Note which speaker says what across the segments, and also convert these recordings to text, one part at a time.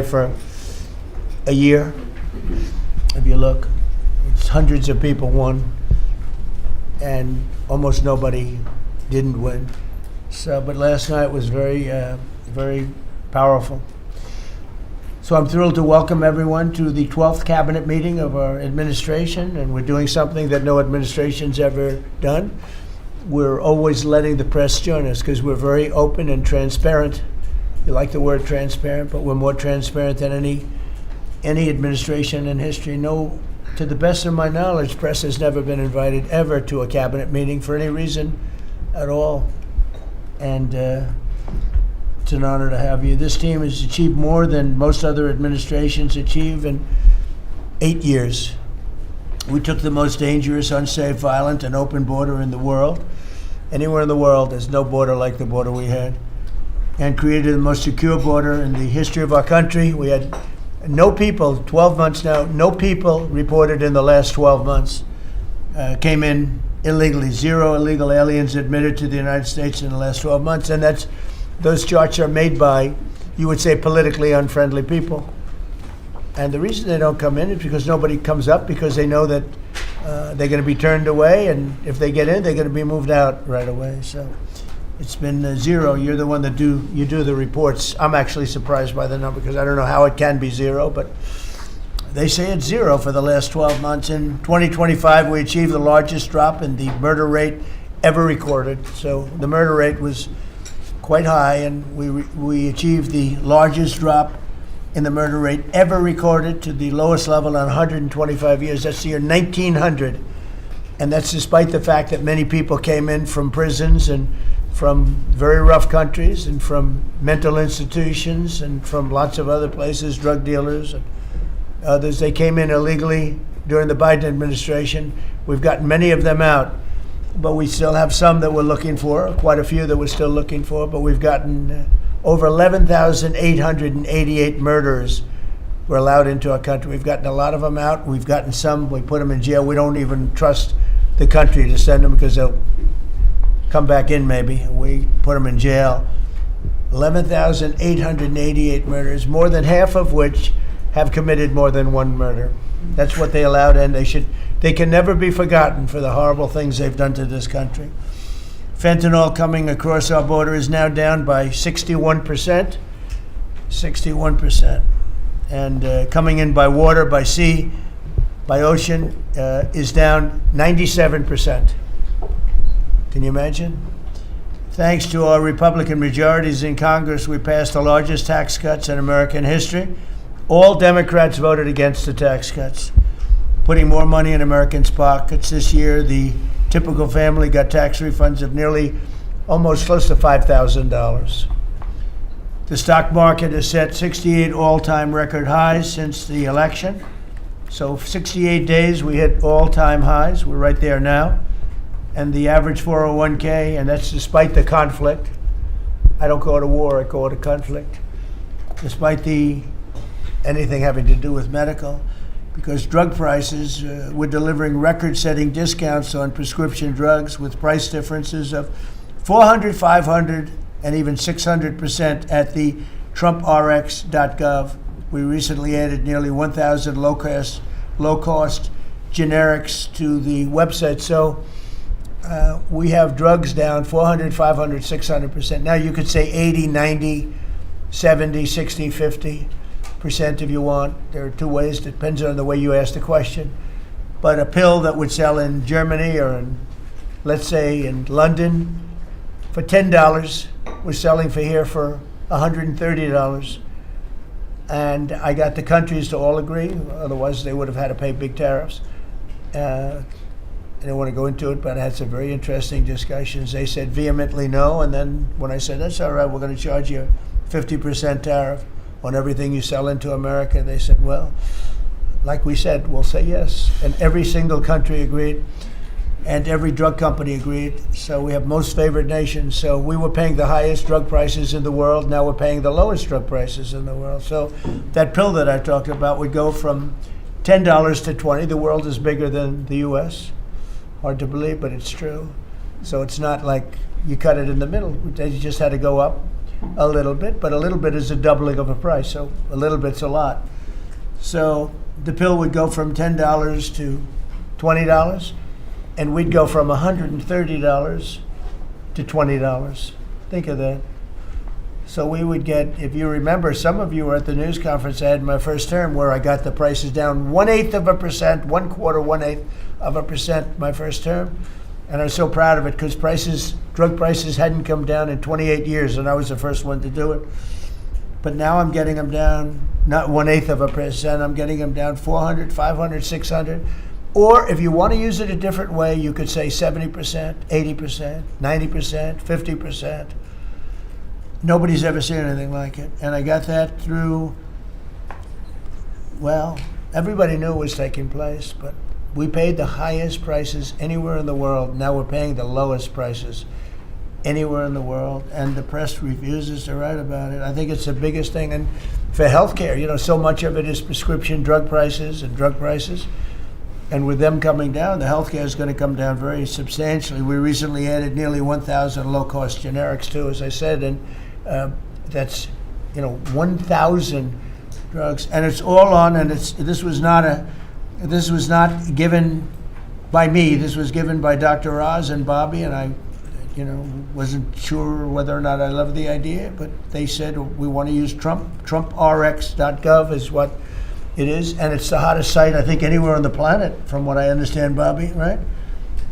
Speaker 1: for a year. If you look, it's hundreds of people won, and almost nobody didn't win. So, but last night was very powerful. So I'm thrilled to welcome everyone to the 12th cabinet meeting of our administration, and we're doing something that no administration's ever done. We're always letting the press join us because we're very open and transparent. You like the word transparent, but we're more transparent than any administration in history. No, to the best of my knowledge, press has never been invited ever to a cabinet meeting for any reason at all. And it's an honor to have you. This team has achieved more than most other administrations achieve in 8 years. We took the most dangerous, unsafe, violent, and open border in the world. Anywhere in the world, there's no border like the border we had. And created the most secure border in the history of our country. We had no people, 12 months now, no people reported in the last 12 months came in illegally. 0 illegal aliens admitted to the United States in the last 12 months. And those charts are made by, you would say, politically unfriendly people. And the reason they don't come in is because nobody comes up, because they know that they're going to be turned away, and if they get in, they're going to be moved out right away. So it's been 0. You're the one that do the reports. I'm actually surprised by the number because I don't know how it can be 0, but they say it's 0 for the last 12 months. In 2025, we achieved the largest drop in the murder rate ever recorded. So the murder rate was quite high, and we achieved the largest drop in the murder rate ever recorded to the lowest level in 125 years. That's the year 1900. And that's despite the fact that many people came in from prisons and from very rough countries and from mental institutions and from lots of other places, drug dealers and others. They came in illegally during the Biden administration. We've gotten many of them out, but we still have some that we're looking for, quite a few that we're still looking for, but we've gotten over 11,888 murderers were allowed into our country. We've gotten a lot of them out. We've gotten some, we put them in jail. We don't even trust the country to send them because they'll come back in maybe. We put them in jail. 11,888 murders, more than half of which have committed more than one murder. That's what they allowed, and they can never be forgotten for the horrible things they've done to this country. Fentanyl coming across our border is now down by 61%. 61%. And coming in by water, by sea, by ocean is down 97%. Can you imagine? Thanks to our Republican majorities in Congress, we passed the largest tax cuts in American history. All Democrats voted against the tax cuts, putting more money in Americans' pockets. This year, the typical family got tax refunds of almost close to $5,000. The stock market has set 68 all-time record highs since the election. So 68 days, we hit all-time highs. We're right there now. And the average 401k, and that's despite the conflict. I don't call it a war, I call it a conflict. Despite anything having to do with medical, because drug prices, we're delivering record-setting discounts on prescription drugs with price differences of 400, 500, and even 600% at the Trumprx.gov. We recently added nearly 1,000 low-cost generics to the website. So we have drugs down 400, 500, 600%. Now you could say 80, 90, 70, 60, 50% if you want. There are two ways, depends on the way you ask the question. But a pill that would sell in Germany or let's say in London for $10, we're selling for here for $130. And I got the countries to all agree, otherwise they would have had to pay big tariffs. I don't want to go into it, but I had some very interesting discussions. They said vehemently no, and then when I said, that's all right, we're going to charge you a 50% tariff on everything you sell into America, they said, well, like we said, we'll say yes. And every single country agreed, and every drug company agreed. So we have most favored nations. So we were paying the highest drug prices in the world. Now we're paying the lowest drug prices in the world. So that pill that I talked about would go from $10 to $20. The world is bigger than the U.S. Hard to believe, but it's true. So it's not like you cut it in the middle. They just had to go up. a little bit, but a little bit is a doubling of a price, so a little bit's a lot. So the pill would go from $10 to $20, and we'd go from $130 to $20. Think of that. So we would get, if you remember, some of you were at the news conference I had in my first term where I got the prices down 1/8%, 1/4% my first term. And I was so proud of it because drug prices hadn't come down in 28 years, and I was the first one to do it. But now I'm getting them down, not 1/8%, I'm getting them down 400, 500, 600. Or if you want to use it a different way, you could say 70%, 80%, 90%, 50%. Nobody's ever seen anything like it. And I got that through, well, everybody knew it was taking place, but we paid the highest prices anywhere in the world. Now we're paying the lowest prices anywhere in the world, and the press refuses to write about it. I think it's the biggest thing. And for healthcare, so much of it is prescription drug prices and drug prices. And with them coming down, the healthcare is going to come down very substantially. We recently added nearly 1,000 low-cost generics too, as I said, and that's 1,000 drugs, and it's all on. And this was not given by me. This was given by Dr. Oz and Bobby, and I, wasn't sure whether or not I loved the idea, but they said we want to use Trumprx.gov is what it is, and it's the hottest site I think anywhere on the planet, from what I understand, Bobby. Right?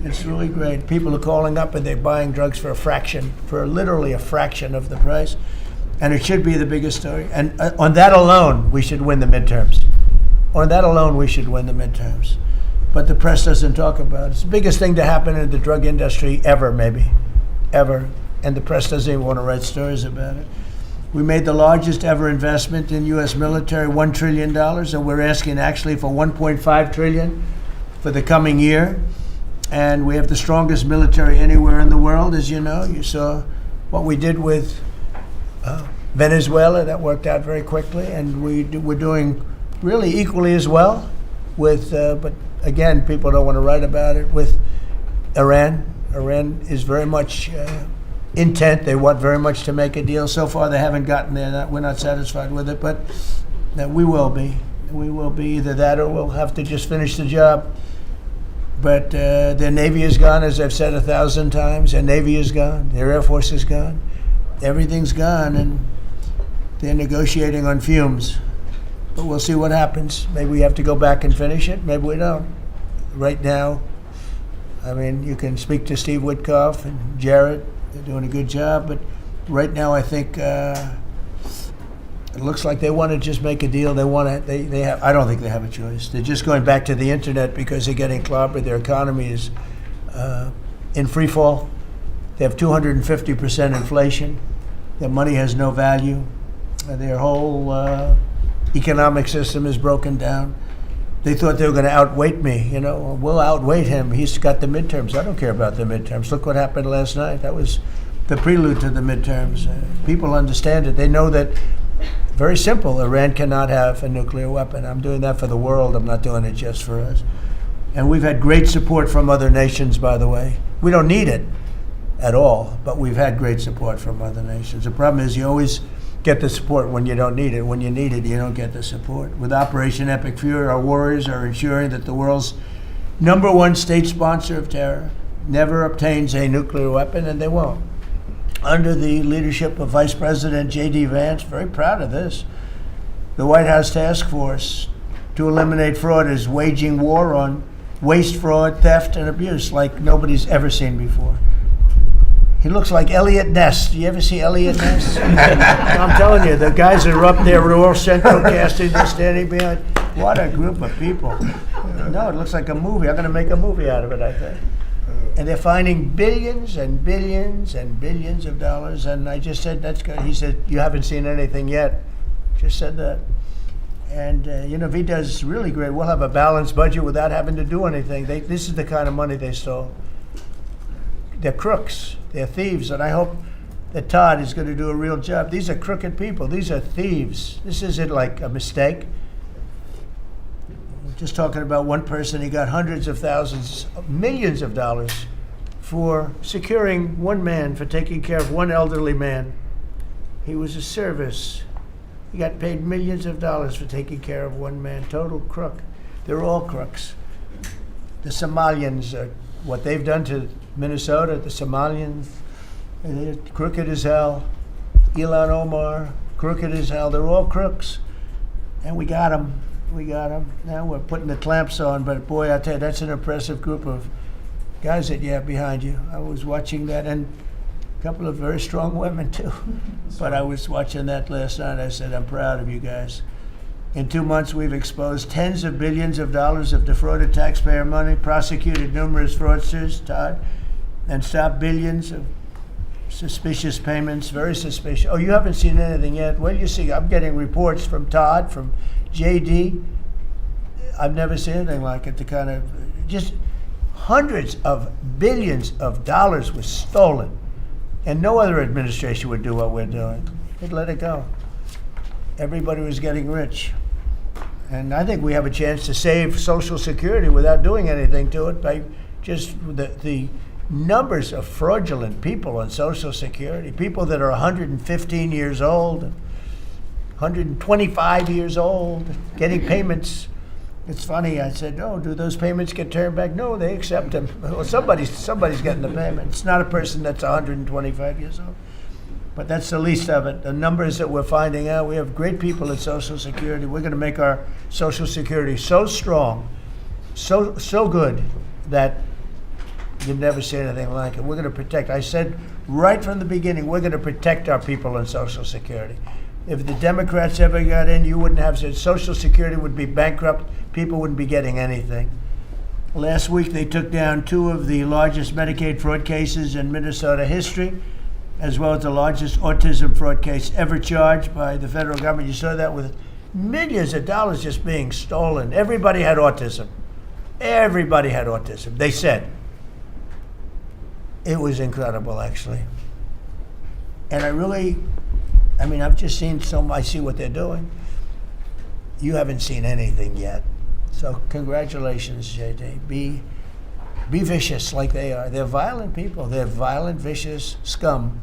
Speaker 1: It's really great. People are calling up and they're buying drugs for literally a fraction of the price. And it should be the biggest story. And on that alone, we should win the midterms. On that alone, we should win the midterms. But the press doesn't talk about it. It's the biggest thing to happen in the drug industry ever, maybe. Ever. And the press doesn't even want to write stories about it. We made the largest ever investment in U.S. military, $1 trillion, and we're asking actually for $1.5 trillion for the coming year. And we have the strongest military anywhere in the world, as you know. You saw what we did with Venezuela. That worked out very quickly. And we're doing really equally as well with, but again, people don't want to write about it, with Iran. Iran is very much intent. They want very much to make a deal. So far, they haven't gotten there. We're not satisfied with it, but we will be. We will be either that or we'll have to just finish the job. But their Navy is gone, as I've said 1,000 times. Their Navy is gone. Their Air Force is gone. Everything's gone, and they're negotiating on fumes. But we'll see what happens. Maybe we have to go back and finish it. Maybe we don't. Right now, I mean, you can speak to Steve Witkoff and Jared. They're doing a good job. But right now, I think it looks like they want to just make a deal. They want to. They have. I don't think they have a choice. They're just going back to the internet because they're getting clobbered. Their economy is in free fall. They have 250% inflation. Their money has no value. Their whole economic system is broken down. They thought they were going to outweight me. We'll outweight him. He's got the midterms. I don't care about the midterms. Look what happened last night. That was the prelude to the midterms. People understand it. They know that. Very simple. Iran cannot have a nuclear weapon. I'm doing that for the world. I'm not doing it just for us. And we've had great support from other nations, by the way. We don't need it at all, but we've had great support from other nations. The problem is you always get the support when you don't need it. When you need it, you don't get the support. With Operation Epic Fury, our warriors are ensuring that the world's #1 state sponsor of terror never obtains a nuclear weapon, and they won't. Under the leadership of Vice President J.D. Vance, very proud of this, the White House Task Force to eliminate fraud is waging war on waste, fraud, theft, and abuse like nobody's ever seen before. He looks like Elliot Ness. Do you ever see Elliot Ness? I'm telling you, the guys that are up there with all central casting, they're standing behind. What a group of people. No, it looks like a movie. I'm going to make a movie out of it, I think. And they're finding billions and billions and billions of dollars. And I just said, that's good. He said, you haven't seen anything yet. Just said that. And, if he does really great, we'll have a balanced budget without having to do anything. This is the kind of money they stole. They're crooks. They're thieves. And I hope that Todd is going to do a real job. These are crooked people. These are thieves. This isn't like a mistake. Just talking about one person, he got hundreds of thousands, millions of dollars for securing one man, for taking care of one elderly man. He was a service. He got paid millions of dollars for taking care of one man. Total crook. They're all crooks. The Somalians, what they've done to Minnesota, the Somalians, they're crooked as hell. Ilhan Omar, crooked as hell. They're all crooks. And we got them. We got them. Now we're putting the clamps on, but boy, I tell you, that's an impressive group of guys that you have behind you. I was watching that, and a couple of very strong women too. But I was watching that last night. I said, I'm proud of you guys. In 2 months, we've exposed tens of billions of dollars of defrauded taxpayer money, prosecuted numerous fraudsters, Todd, and stopped billions of suspicious payments, very suspicious. Oh, you haven't seen anything yet? Well, you see, I'm getting reports from Todd, from JD. I've never seen anything like it. The kind of, just hundreds of billions of dollars was stolen. And no other administration would do what we're doing. They'd let it go. Everybody was getting rich. And I think we have a chance to save Social Security without doing anything to it by just the numbers of fraudulent people on Social Security, people that are 115 years old, 125 years old, getting payments. It's funny, I said, oh, do those payments get turned back? No, they accept them. Well, somebody's getting the payment. It's not a person that's 125 years old. But that's the least of it. The numbers that we're finding out, we have great people at Social Security. We're going to make our Social Security so strong, so good, that you've never seen anything like it. We're going to protect. I said right from the beginning, we're going to protect our people on Social Security. If the Democrats ever got in, you wouldn't have said Social Security would be bankrupt. People wouldn't be getting anything. Last week, they took down 2 of the largest Medicaid fraud cases in Minnesota history, as well as the largest autism fraud case ever charged by the federal government. You saw that with millions of dollars just being stolen. Everybody had autism. Everybody had autism, they said. It was incredible, actually. And I've just seen I see what they're doing. You haven't seen anything yet. So congratulations, JD. Be vicious like they are. They're violent people. They're violent, vicious scum.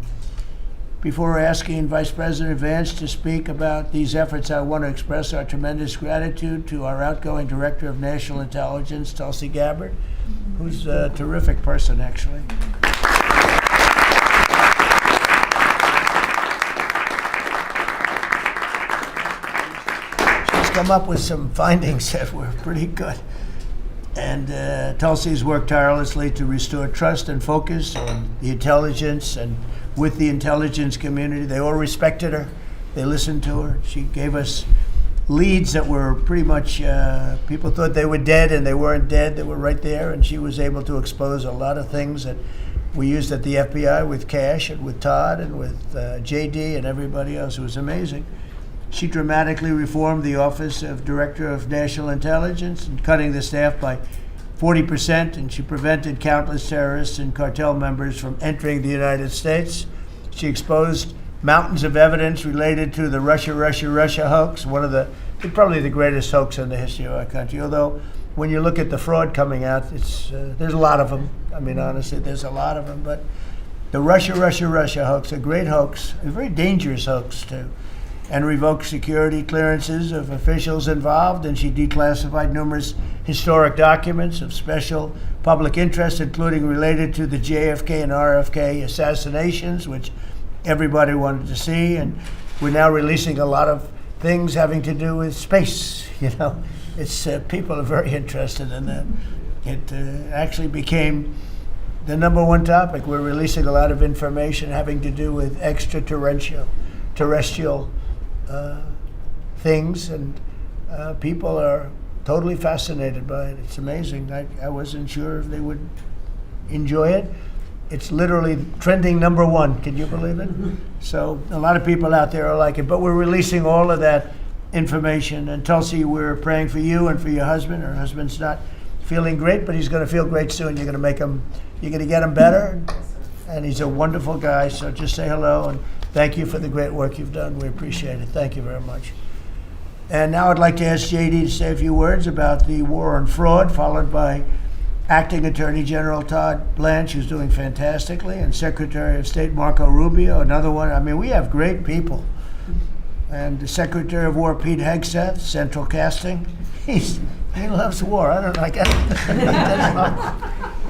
Speaker 1: Before asking Vice President Vance to speak about these efforts, I want to express our tremendous gratitude to our outgoing Director of National Intelligence, Tulsi Gabbard, who's a terrific person, actually. She's come up with some findings that were pretty good. And Tulsi's worked tirelessly to restore trust and focus on the intelligence and with the intelligence community. They all respected her. They listened to her. She gave us leads that were pretty much, people thought they were dead and they weren't dead. They were right there. And she was able to expose a lot of things that we used at the FBI with Cash and with Todd and with JD and everybody else. It was amazing. She dramatically reformed the Office of Director of National Intelligence and cutting the staff by 40%, and she prevented countless terrorists and cartel members from entering the United States. She exposed mountains of evidence related to the Russia hoax, probably the greatest hoax in the history of our country. Although, when you look at the fraud coming out, there's a lot of them. I mean, honestly, there's a lot of them. But the Russia hoax, a great hoax, a very dangerous hoax too, and revoked security clearances of officials involved, and she declassified numerous historic documents of special public interest, including related to the JFK and RFK assassinations, which everybody wanted to see. And we're now releasing a lot of things having to do with space. It's people are very interested in that. It actually became the #1 topic. We're releasing a lot of information having to do with extraterrestrial things, and people are totally fascinated by it. It's amazing. I wasn't sure if they would enjoy it. It's literally trending #1. Can you believe it? So a lot of people out there are like it, but we're releasing all of that information. And Tulsi, we're praying for you and for your husband. Her husband's not feeling great, but he's going to feel great soon. You're going to get him better, and he's a wonderful guy. So just say hello, and thank you for the great work you've done. We appreciate it. Thank you very much. And now I'd like to ask JD to say a few words about the war on fraud, followed by Acting Attorney General Todd Blanche, who's doing fantastically, and Secretary of State Marco Rubio, another one. I mean, we have great people. And the Secretary of War Pete Hegseth, Central Casting. He loves war. I don't like it.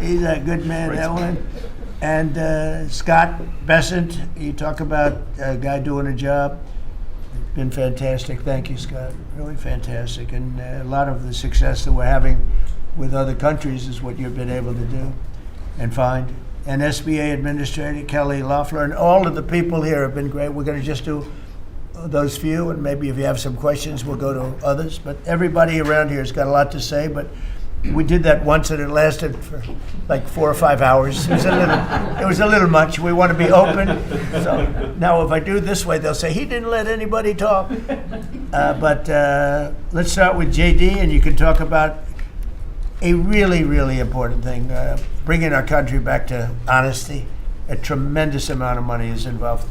Speaker 1: He's a good man, that one. And Scott Bessent, you talk about a guy doing a job. Been fantastic. Thank you, Scott. Really fantastic. And a lot of the success that we're having with other countries is what you've been able to do and find. And SBA Administrator Kelly Loeffler and all of the people here have been great. We're going to just do those few, and maybe if you have some questions, we'll go to others. But everybody around here has got a lot to say, but we did that once and it lasted for like 4 or 5 hours. It was a little much. We want to be open. So now if I do this way, they'll say, he didn't let anybody talk. But let's start with JD, and you can talk about a really, really important thing, bringing our country back to honesty. A tremendous amount of money is involved.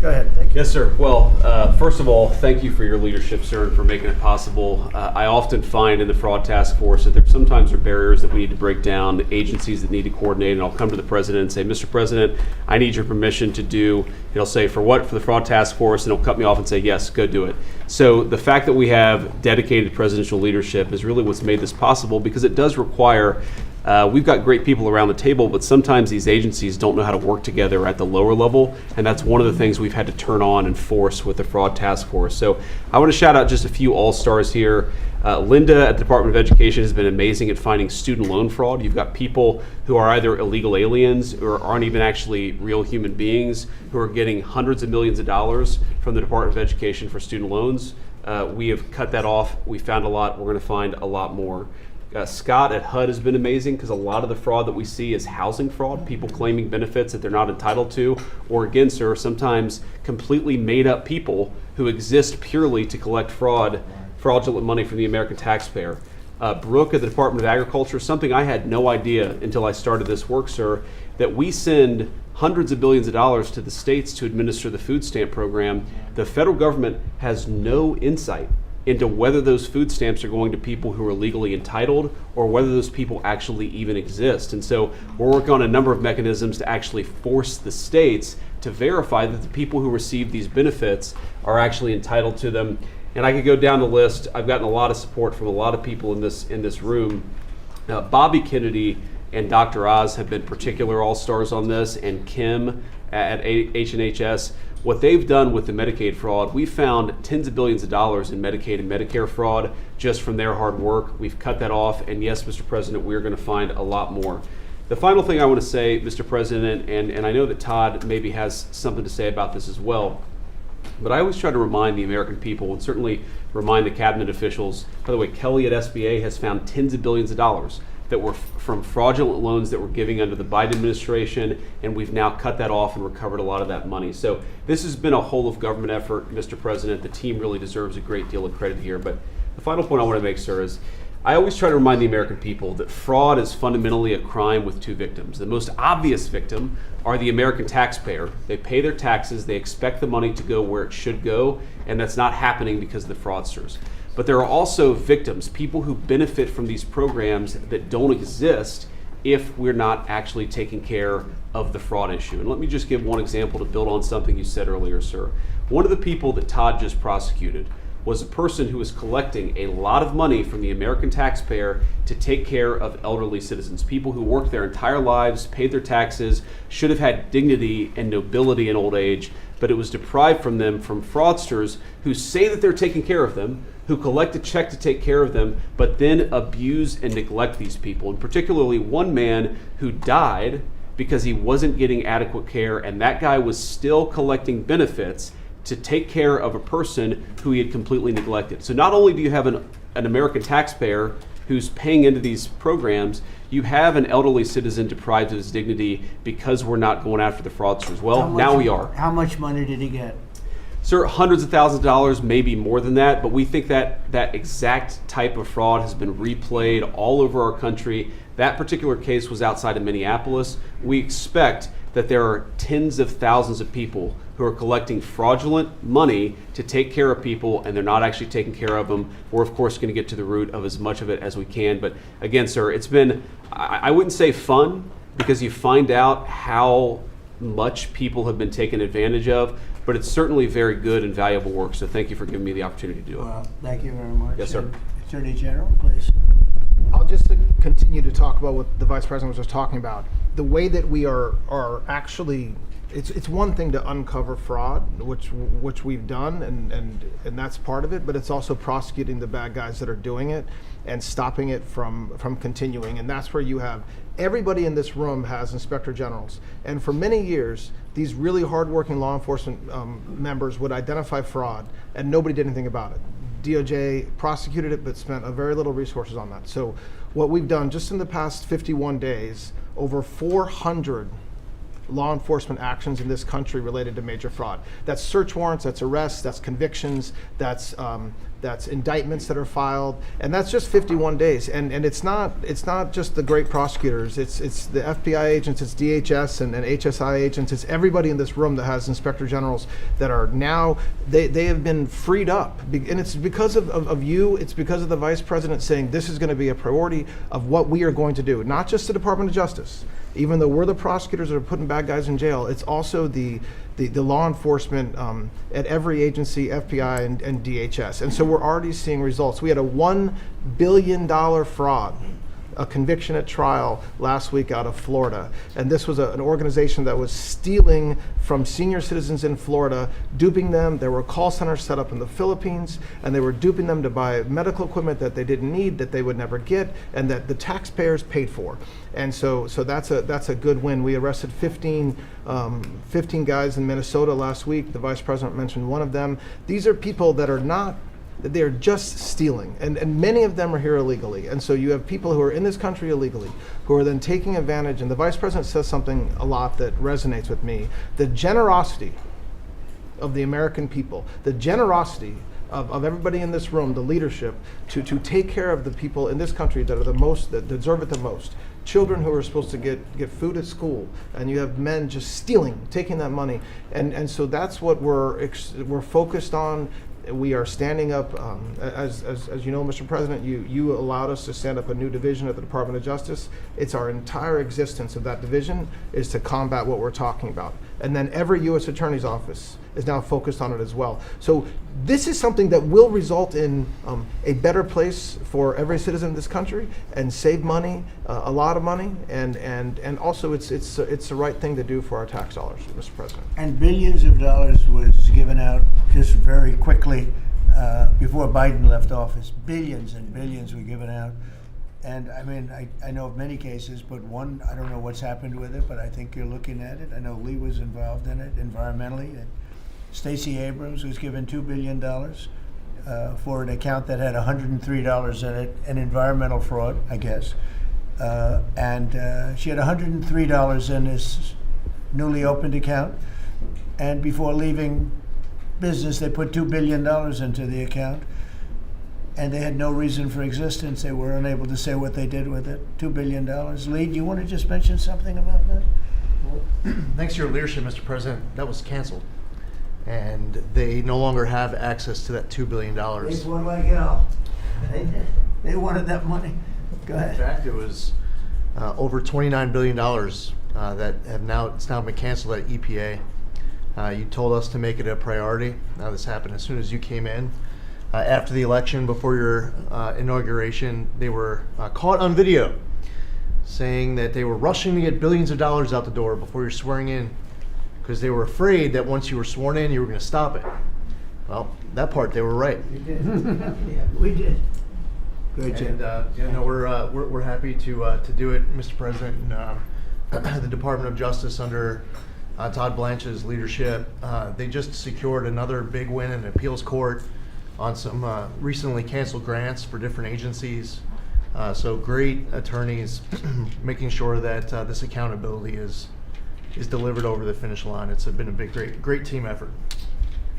Speaker 1: Go ahead. Thank you.
Speaker 2: Yes, sir. Well, first of all, thank you for your leadership, sir, and for making it possible. I often find in the fraud task force that there sometimes are barriers that we need to break down, agencies that need to coordinate, and I'll come to the president and say, Mr. President, I need your permission to do, he'll say, for what? For the fraud task force, and he'll cut me off and say, yes, go do it. So the fact that we have dedicated presidential leadership is really what's made this possible, because it does require we've got great people around the table, but sometimes these agencies don't know how to work together at the lower level, and that's one of the things we've had to turn on and force with the fraud task force. So I want to shout out just a few all-stars here. Linda at the Department of Education has been amazing at finding student loan fraud. You've got people who are either illegal aliens or aren't even actually real human beings who are getting hundreds of millions of dollars from the Department of Education for student loans. We have cut that off. We found a lot. We're going to find a lot more. Scott at HUD has been amazing, because a lot of the fraud that we see is housing fraud, people claiming benefits that they're not entitled to, or again, sir, sometimes completely made up people who exist purely to collect fraudulent money from the American taxpayer. Brooke at the Department of Agriculture, something I had no idea until I started this work, sir, that we send hundreds of billions of dollars to the states to administer the food stamp program. The federal government has no insight into whether those food stamps are going to people who are legally entitled or whether those people actually even exist. And so we're working on a number of mechanisms to actually force the states to verify that the people who receive these benefits are actually entitled to them. And I could go down the list. I've gotten a lot of support from a lot of people in this room. Bobby Kennedy and Dr. Oz have been particular all-stars on this, and Kim at H&HS. What they've done with the Medicaid fraud, we found tens of billions of dollars in Medicaid and Medicare fraud just from their hard work. We've cut that off, and yes, Mr. President, we're going to find a lot more. The final thing I want to say, Mr. President, and I know that Todd maybe has something to say about this as well, but I always try to remind the American people, and certainly remind the cabinet officials. By the way, Kelly at SBA has found tens of billions of dollars that were from fraudulent loans that were giving under the Biden administration, and we've now cut that off and recovered a lot of that money. So this has been a whole of government effort, Mr. President. The team really deserves a great deal of credit here. But the final point I want to make, sir, is I always try to remind the American people that fraud is fundamentally a crime with two victims. The most obvious victim are the American taxpayer. They pay their taxes, they expect the money to go where it should go, and that's not happening because of the fraudsters. But there are also victims, people who benefit from these programs that don't exist if we're not actually taking care of the fraud issue. And let me just give one example to build on something you said earlier, sir. One of the people that Todd just prosecuted was a person who was collecting a lot of money from the American taxpayer to take care of elderly citizens, people who worked their entire lives, paid their taxes, should have had dignity and nobility in old age, but it was deprived from them from fraudsters who say that they're taking care of them, who collect a check to take care of them, but then abuse and neglect these people. And particularly one man who died because he wasn't getting adequate care, and that guy was still collecting benefits to take care of a person who he had completely neglected. So not only do you have an American taxpayer who's paying into these programs, you have an elderly citizen deprived of his dignity because we're not going after the fraudsters. Well, now we are.
Speaker 1: How much money did he get?
Speaker 2: Sir, hundreds of thousands of dollars, maybe more than that, but we think that that exact type of fraud has been replayed all over our country. That particular case was outside of Minneapolis. We expect that there are tens of thousands of people who are collecting fraudulent money to take care of people, and they're not actually taking care of them. We're of course going to get to the root of as much of it as we can. But again, sir, it's been, I wouldn't say fun, because you find out how much people have been taken advantage of, but it's certainly very good and valuable work. So thank you for giving me the opportunity to do it.
Speaker 1: Well, thank you very much.
Speaker 2: Yes, sir.
Speaker 1: And Attorney General, please.
Speaker 3: I'll just continue to talk about what the Vice President was just talking about. The way that we are actually, it's one thing to uncover fraud, which we've done, and that's part of it, but it's also prosecuting the bad guys that are doing it and stopping it from continuing. And that's where you have, everybody in this room has inspector generals. And for many years, these really hardworking law enforcement members would identify fraud, and nobody did anything about it. DOJ prosecuted it, but spent a very little resources on that. So what we've done just in the past 51 days, over 400 law enforcement actions in this country related to major fraud. That's search warrants, that's arrests, that's convictions, that's indictments that are filed, and that's just 51 days. And it's not just the great prosecutors. It's the FBI agents, it's DHS and HSI agents. It's everybody in this room that has inspector generals that are now they have been freed up, and it's because of you. It's because of the Vice President saying this is going to be a priority of what we are going to do. Not just the Department of Justice. Even though we're the prosecutors that are putting bad guys in jail, it's also the law enforcement at every agency, FBI and DHS. And so we're already seeing results. We had a $1 billion fraud, a conviction at trial last week out of Florida. And this was an organization that was stealing from senior citizens in Florida, duping them. There were call centers set up in the Philippines, and they were duping them to buy medical equipment that they didn't need, that they would never get, and that the taxpayers paid for. And so that's a good win. We arrested 15 guys in Minnesota last week. The Vice President mentioned one of them. These are people that are not, they're just stealing, and many of them are here illegally. And so you have people who are in this country illegally, who are then taking advantage, and the Vice President says something a lot that resonates with me. The generosity of the American people, the generosity of everybody in this room, the leadership, to take care of the people in this country that are the most, that deserve it the most. Children who are supposed to get food at school, and you have men just stealing, taking that money. And so that's what we're focused on. We are standing up, as you know, Mr. President, you allowed us to stand up a new division at the Department of Justice. It's our entire existence of that division is to combat what we're talking about. And then every U.S. Attorney's Office is now focused on it as well. So this is something that will result in a better place for every citizen in this country and save money, a lot of money, and also it's the right thing to do for our tax dollars, Mr. President.
Speaker 1: And billions of dollars was given out just very quickly before Biden left office. Billions and billions were given out. And I mean, I know of many cases, but one, I don't know what's happened with it, but I think you're looking at it. I know Lee was involved in it environmentally. Stacey Abrams was given $2 billion for an account that had $103 in it, an environmental fraud, I guess. And she had $103 in this newly opened account. And before leaving business, they put $2 billion into the account. And they had no reason for existence. They were unable to say what they did with it. $2 billion. Lee, do you want to just mention something about that?
Speaker 4: Well, thanks to your leadership, Mr. President, that was canceled. And they no longer have access to that $2 billion.
Speaker 1: They were like, you know, they wanted that money. Go ahead.
Speaker 4: In fact, it was over $29 billion that it's now been canceled at EPA. You told us to make it a priority. Now this happened as soon as you came in. After the election, before your inauguration, they were caught on video saying that they were rushing to get billions of dollars out the door before you're swearing in because they were afraid that once you were sworn in, you were going to stop it. Well, that part, they were right.
Speaker 1: We did. Yeah, we did. Great job.
Speaker 4: And we're happy to do it, Mr. President. And, the Department of Justice under Todd Blanche's leadership, they just secured another big win in the appeals court on some recently canceled grants for different agencies. So great attorneys making sure that this accountability is delivered over the finish line. It's been a great team effort.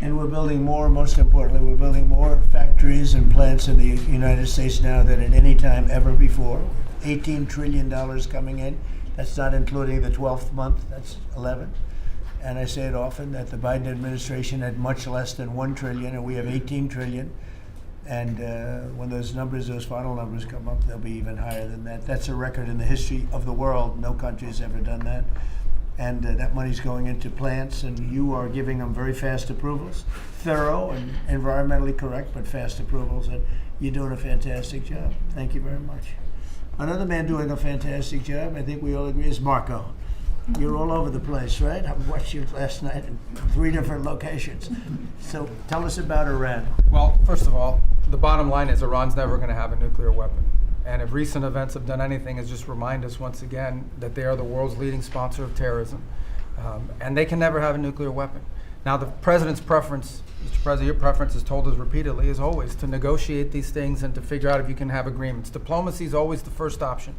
Speaker 1: And we're building more, most importantly, we're building more factories and plants in the United States now than at any time ever before. $18 trillion coming in. That's not including the 12th month, that's 11. And I say it often that the Biden administration had much less than 1 trillion, and we have 18 trillion. And when those final numbers come up, they'll be even higher than that. That's a record in the history of the world. No country has ever done that. And that money's going into plants, and you are giving them very fast approvals, thorough and environmentally correct, but fast approvals. And you're doing a fantastic job. Thank you very much. Another man doing a fantastic job, I think we all agree, is Marco. You're all over the place, right? I watched you last night in 3 different locations. So tell us about Iran.
Speaker 5: Well, first of all, the bottom line is Iran's never going to have a nuclear weapon. And if recent events have done anything, is just remind us once again that they are the world's leading sponsor of terrorism. And they can never have a nuclear weapon. Now, the president's preference, Mr. President, your preference is told us repeatedly, is always to negotiate these things and to figure out if you can have agreements. Diplomacy is always the first option.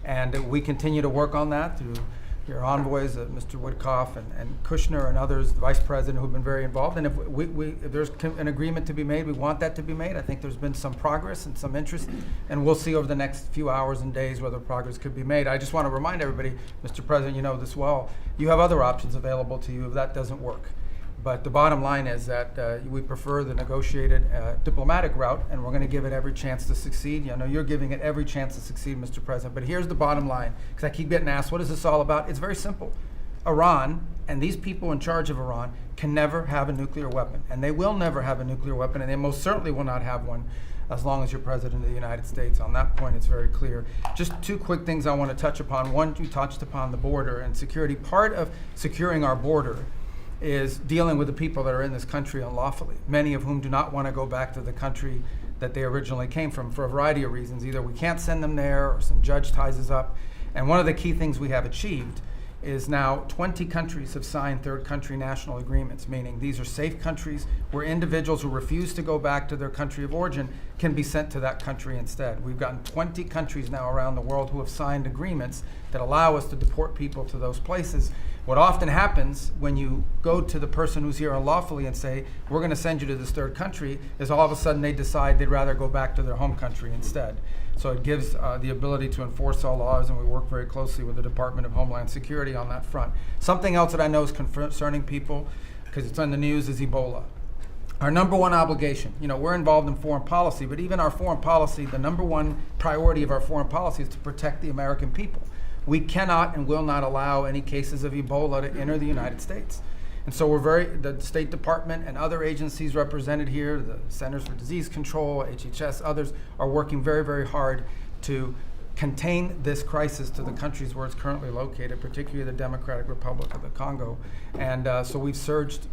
Speaker 5: And we continue to work on that through your envoys, Mr. Woodcock and Kushner and others, the vice president, who've been very involved. And if there's an agreement to be made, we want that to be made. I think there's been some progress and some interest, and we'll see over the next few hours and days whether progress could be made. I just want to remind everybody, Mr. President, you know this well, you have other options available to you if that doesn't work. But the bottom line is that we prefer the negotiated diplomatic route, and we're going to give it every chance to succeed. I know you're giving it every chance to succeed, Mr. President. But here's the bottom line, because I keep getting asked, what is this all about? It's very simple. Iran and these people in charge of Iran can never have a nuclear weapon, and they will never have a nuclear weapon, and they most certainly will not have one as long as you're President of the United States. On that point, it's very clear. Just 2 quick things I want to touch upon. One, you touched upon the border and security. Part of securing our border is dealing with the people that are in this country unlawfully, many of whom do not want to go back to the country that they originally came from for a variety of reasons. Either we can't send them there or some judge ties us up. And one of the key things we have achieved is now 20 countries have signed third country national agreements, meaning these are safe countries where individuals who refuse to go back to their country of origin can be sent to that country instead. We've gotten 20 countries now around the world who have signed agreements that allow us to deport people to those places. What often happens when you go to the person who's here unlawfully and say, we're going to send you to this third country, is all of a sudden they decide they'd rather go back to their home country instead. So it gives the ability to enforce all laws, and we work very closely with the Department of Homeland Security on that front. Something else that I know is concerning people, because it's on the news, is Ebola. Our number one obligation, we're involved in foreign policy, but even our foreign policy, the number one priority of our foreign policy is to protect the American people. We cannot and will not allow any cases of Ebola to enter the United States. And so the State Department and other agencies represented here, the Centers for Disease Control, HHS, others, are working very, very hard to contain this crisis to the countries where it's currently located, particularly the Democratic Republic of the Congo. And so we've surged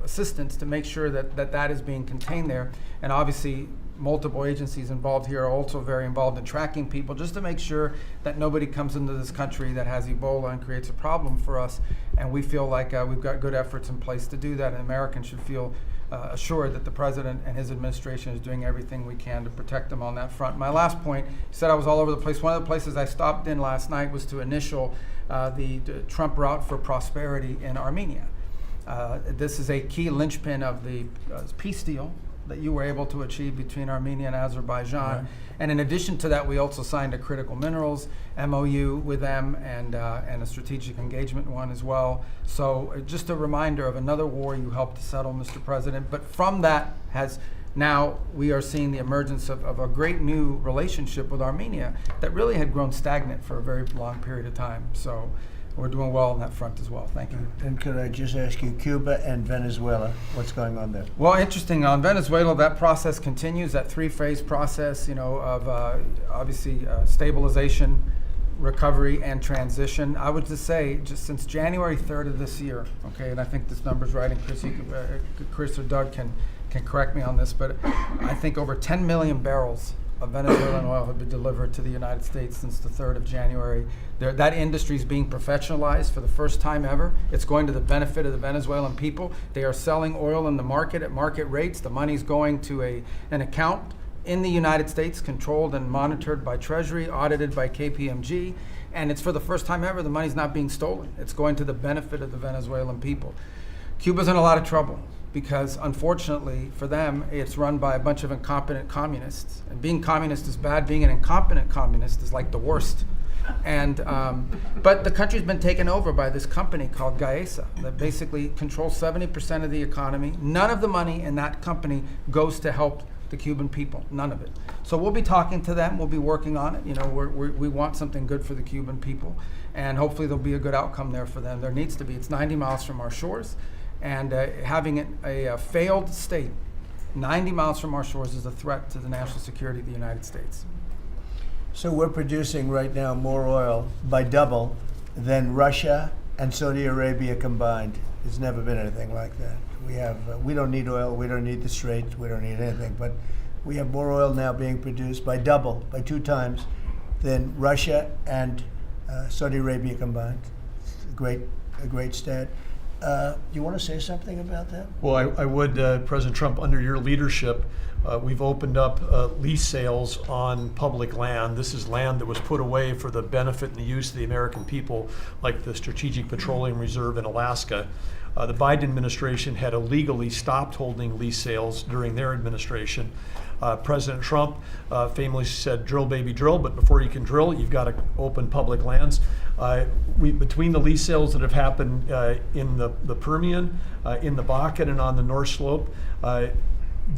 Speaker 5: assistance to make sure that is being contained there. And obviously, multiple agencies involved here are also very involved in tracking people, just to make sure that nobody comes into this country that has Ebola and creates a problem for us. And we feel like we've got good efforts in place to do that, and Americans should feel assured that the President and his administration is doing everything we can to protect them on that front. My last point, you said I was all over the place. One of the places I stopped in last night was to initial the Trump route for prosperity in Armenia. This is a key linchpin of the peace deal that you were able to achieve between Armenia and Azerbaijan. Right. And in addition to that, we also signed a critical minerals MOU with them and a strategic engagement one as well. So just a reminder of another war you helped to settle, Mr. President. But from that now we are seeing the emergence of a great new relationship with Armenia that really had grown stagnant for a very long period of time. So we're doing well on that front as well. Thank you.
Speaker 1: And could I just ask you, Cuba and Venezuela, what's going on there?
Speaker 5: Well, interesting. On Venezuela, that process continues, that 3-phase process, of obviously stabilization, recovery, and transition. I would just say, just since January 3rd of this year, okay, and I think this number's right, and Chris or Doug can correct me on this, but I think over 10 million barrels of Venezuelan oil have been delivered to the United States since the 3rd of January. That industry is being professionalized for the first time ever. It's going to the benefit of the Venezuelan people. They are selling oil in the market at market rates. The money's going to an account in the United States, controlled and monitored by Treasury, audited by KPMG, and it's for the first time ever the money's not being stolen. It's going to the benefit of the Venezuelan people. Cuba's in a lot of trouble, because unfortunately for them, it's run by a bunch of incompetent communists. And being communist is bad. Being an incompetent communist is like the worst. And but the country's been taken over by this company called Gaesa that basically controls 70% of the economy. None of the money in that company goes to help the Cuban people, none of it. So we'll be talking to them, we'll be working on it. You know, we want something good for the Cuban people, and hopefully there'll be a good outcome there for them. There needs to be. It's 90 miles from our shores, and having a failed state 90 miles from our shores is a threat to the national security of the United States.
Speaker 1: So we're producing right now more oil by double than Russia and Saudi Arabia combined. There's never been anything like that. We don't need oil, we don't need the Straits, we don't need anything, but we have more oil now being produced by 2 times than Russia and Saudi Arabia combined. It's a great stat. Do you want to say something about that?
Speaker 6: Well, I would, President Trump, under your leadership, we've opened up lease sales on public land. This is land that was put away for the benefit and the use of the American people, like the Strategic Petroleum Reserve in Alaska. The Biden administration had illegally stopped holding lease sales during their administration. President Trump famously said, drill, baby, drill, but before you can drill, you've got to open public lands. Between the lease sales that have happened in the Permian, in the Bakken, and on the North Slope,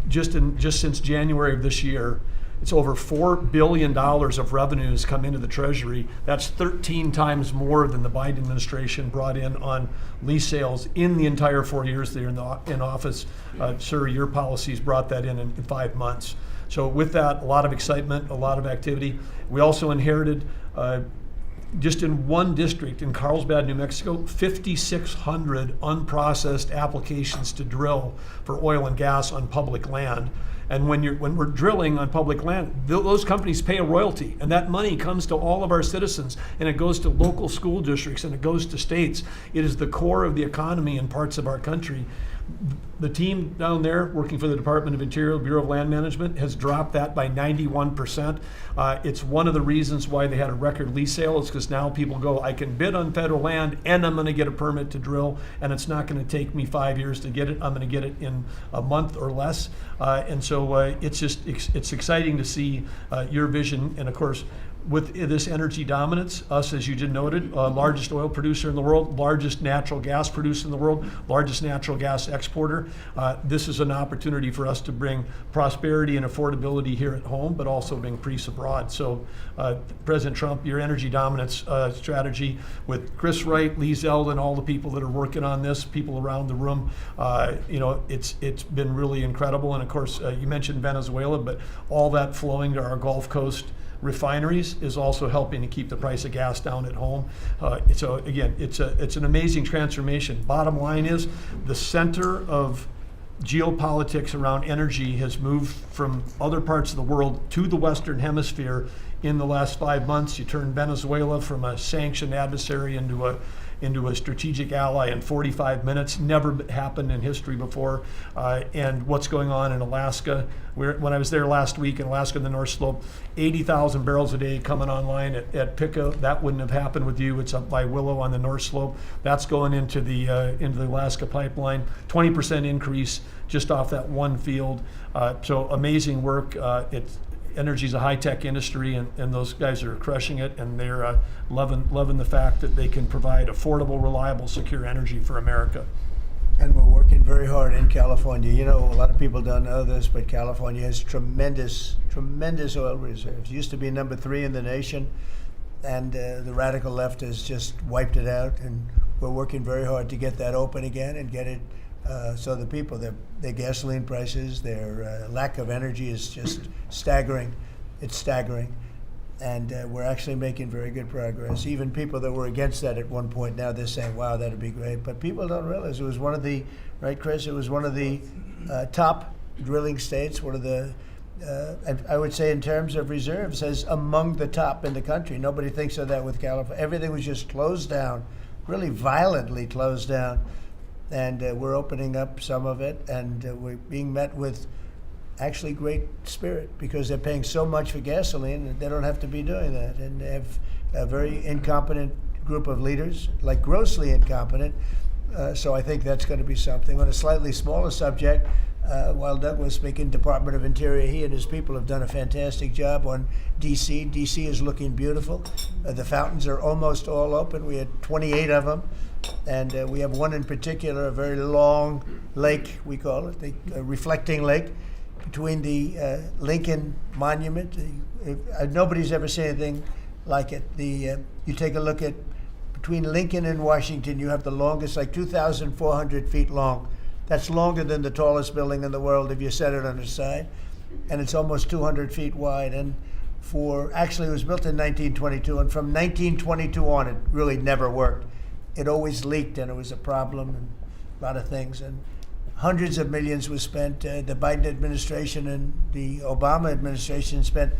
Speaker 6: just since January of this year, it's over $4 billion of revenues come into the Treasury. That's 13 times more than the Biden administration brought in on lease sales in the entire 4 years they're in office. Sir, your policies brought that in 5 months. So with that, a lot of excitement, a lot of activity. We also inherited, just in one district in Carlsbad, New Mexico, 5,600 unprocessed applications to drill for oil and gas on public land. And when we're drilling on public land, those companies pay a royalty, and that money comes to all of our citizens, and it goes to local school districts, and it goes to states. It is the core of the economy in parts of our country. The team down there working for the Department of Interior, Bureau of Land Management, has dropped that by 91%. It's one of the reasons why they had a record lease sale. It's because now people go, I can bid on federal land and I'm going to get a permit to drill, and it's not going to take me 5 years to get it. I'm going to get it in a month or less. And so it's exciting to see your vision. And of course, with this energy dominance, us, as you just noted, largest oil producer in the world, largest natural gas producer in the world, largest natural gas exporter. This is an opportunity for us to bring prosperity and affordability here at home, but also bring peace abroad. So President Trump, your energy dominance strategy with Chris Wright, Lee Zeldin, all the people that are working on this, people around the room, it's been really incredible. And of course, you mentioned Venezuela, but all that flowing to our Gulf Coast refineries is also helping to keep the price of gas down at home. So again, it's an amazing transformation. Bottom line is the center of geopolitics around energy has moved from other parts of the world to the Western Hemisphere in the last 5 months. You turn Venezuela from a sanctioned adversary into a strategic ally in 45 minutes. Never happened in history before. And what's going on in Alaska? When I was there last week in Alaska, the North Slope, 80,000 barrels a day coming online at Pico. That wouldn't have happened with you. It's up by Willow on the North Slope. That's going into the Alaska pipeline. 20% increase just off that one field. So amazing work. Energy is a high-tech industry, and those guys are crushing it, and they're loving the fact that they can provide affordable, reliable, secure energy for America.
Speaker 1: And we're working very hard in California. You know, a lot of people don't know this, but California has tremendous oil reserves. It used to be number 3 in the nation, and the radical left has just wiped it out, and we're working very hard to get that open again and get it so the people, their gasoline prices, their lack of energy is just staggering. It's staggering. And we're actually making very good progress. Even people that were against that at one point, now they're saying, wow, that'd be great. But people don't realize it was one of the, right, Chris? It was one of the top drilling states, one of the, and I would say in terms of reserves, as among the top in the country. Nobody thinks of that with California. Everything was just closed down, really violently closed down. And we're opening up some of it, and we're being met with actually great spirit, because they're paying so much for gasoline that they don't have to be doing that. And they have a very incompetent group of leaders, like grossly incompetent. So I think that's going to be something. On a slightly smaller subject, while Doug was speaking, Department of Interior, he and his people have done a fantastic job on D.C. D.C. is looking beautiful. The fountains are almost all open. We had 28 of them. And we have one in particular, a very long lake, we call it, the reflecting lake, between the Lincoln Monument. Nobody's ever seen anything like it. You take a look at, between Lincoln and Washington, you have the longest, like 2,400 feet long. That's longer than the tallest building in the world if you set it on its side. And it's almost 200 feet wide. And actually it was built in 1922, and from 1922 on, it really never worked. It always leaked, and it was a problem, and a lot of things. And hundreds of millions was spent. The Biden administration and the Obama administration spent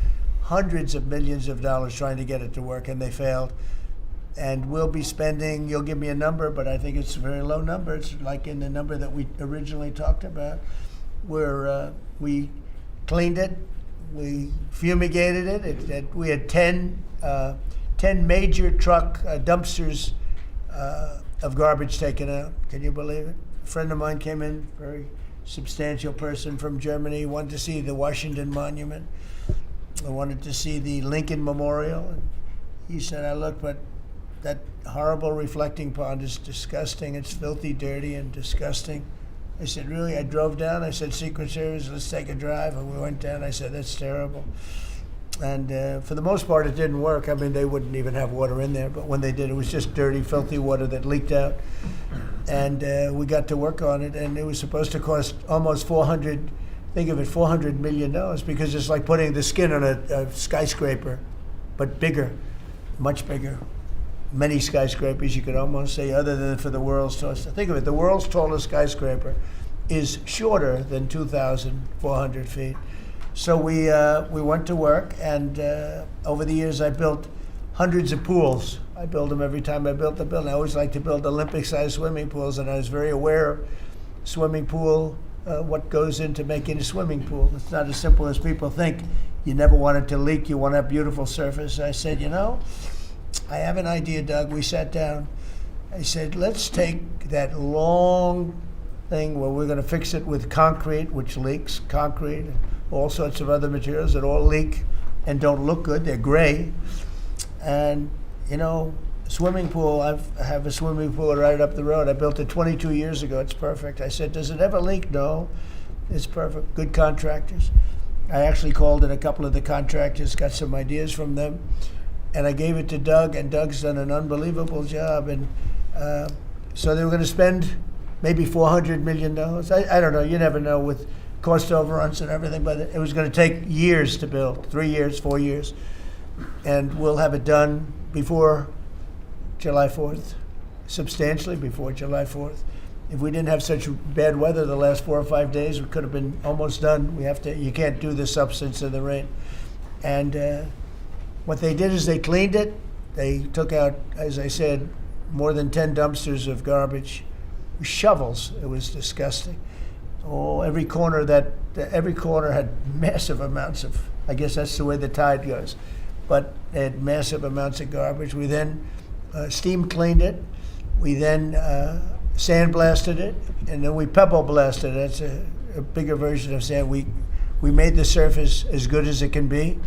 Speaker 1: hundreds of millions of dollars trying to get it to work, and they failed. And we'll be spending, you'll give me a number, but I think it's a very low number. It's like in the number that we originally talked about, where we cleaned it, we fumigated it. We had 10 major truck dumpsters of garbage taken out. Can you believe it? A friend of mine came in, very substantial person from Germany, wanted to see the Washington Monument. I wanted to see the Lincoln Memorial. And he said, I looked, but that horrible reflecting pond is disgusting. It's filthy, dirty, and disgusting. I said, really? I drove down. I said, Secret Service, let's take a drive. And we went down. I said, that's terrible. And for the most part, it didn't work. I mean, they wouldn't even have water in there. But when they did, it was just dirty, filthy water that leaked out. And we got to work on it. And it was supposed to cost almost $400 million, because it's like putting the skin on a skyscraper, but bigger, much bigger. Many skyscrapers, you could almost say, other than for the world's tallest. Think of it, the world's tallest skyscraper is shorter than 2,400 feet. So we went to work, and over the years I built hundreds of pools. I build them every time I built the building. I always like to build Olympic-sized swimming pools, and I was very aware of swimming pool, what goes into making a swimming pool. It's not as simple as people think. You never want it to leak. You want to have beautiful surface. I said, I have an idea, Doug. We sat down. I said, let's take that long thing where we're going to fix it with concrete, which leaks, concrete, and all sorts of other materials that all leak and don't look good. They're gray. And, swimming pool, I have a swimming pool right up the road. I built it 22 years ago. It's perfect. I said, does it ever leak? No. It's perfect. Good contractors. I actually called in a couple of the contractors, got some ideas from them. And I gave it to Doug, and Doug's done an unbelievable job. And so they were going to spend maybe $400 million. I don't know. You never know with cost overruns and everything, but it was going to take years to build, 3 years, 4 years. And we'll have it done before July 4th, substantially before July 4th. If we didn't have such bad weather the last 4 or 5 days, we could have been almost done. You can't do the substance of the rain. And what they did is they cleaned it. They took out, as I said, more than 10 dumpsters of garbage, shovels. It was disgusting. Every corner had massive amounts of, I guess that's the way the tide goes, but they had massive amounts of garbage. We then steam cleaned it. We then sandblasted it, and then we pebble blasted it. That's a bigger version of sand. We made the surface as good as it can be.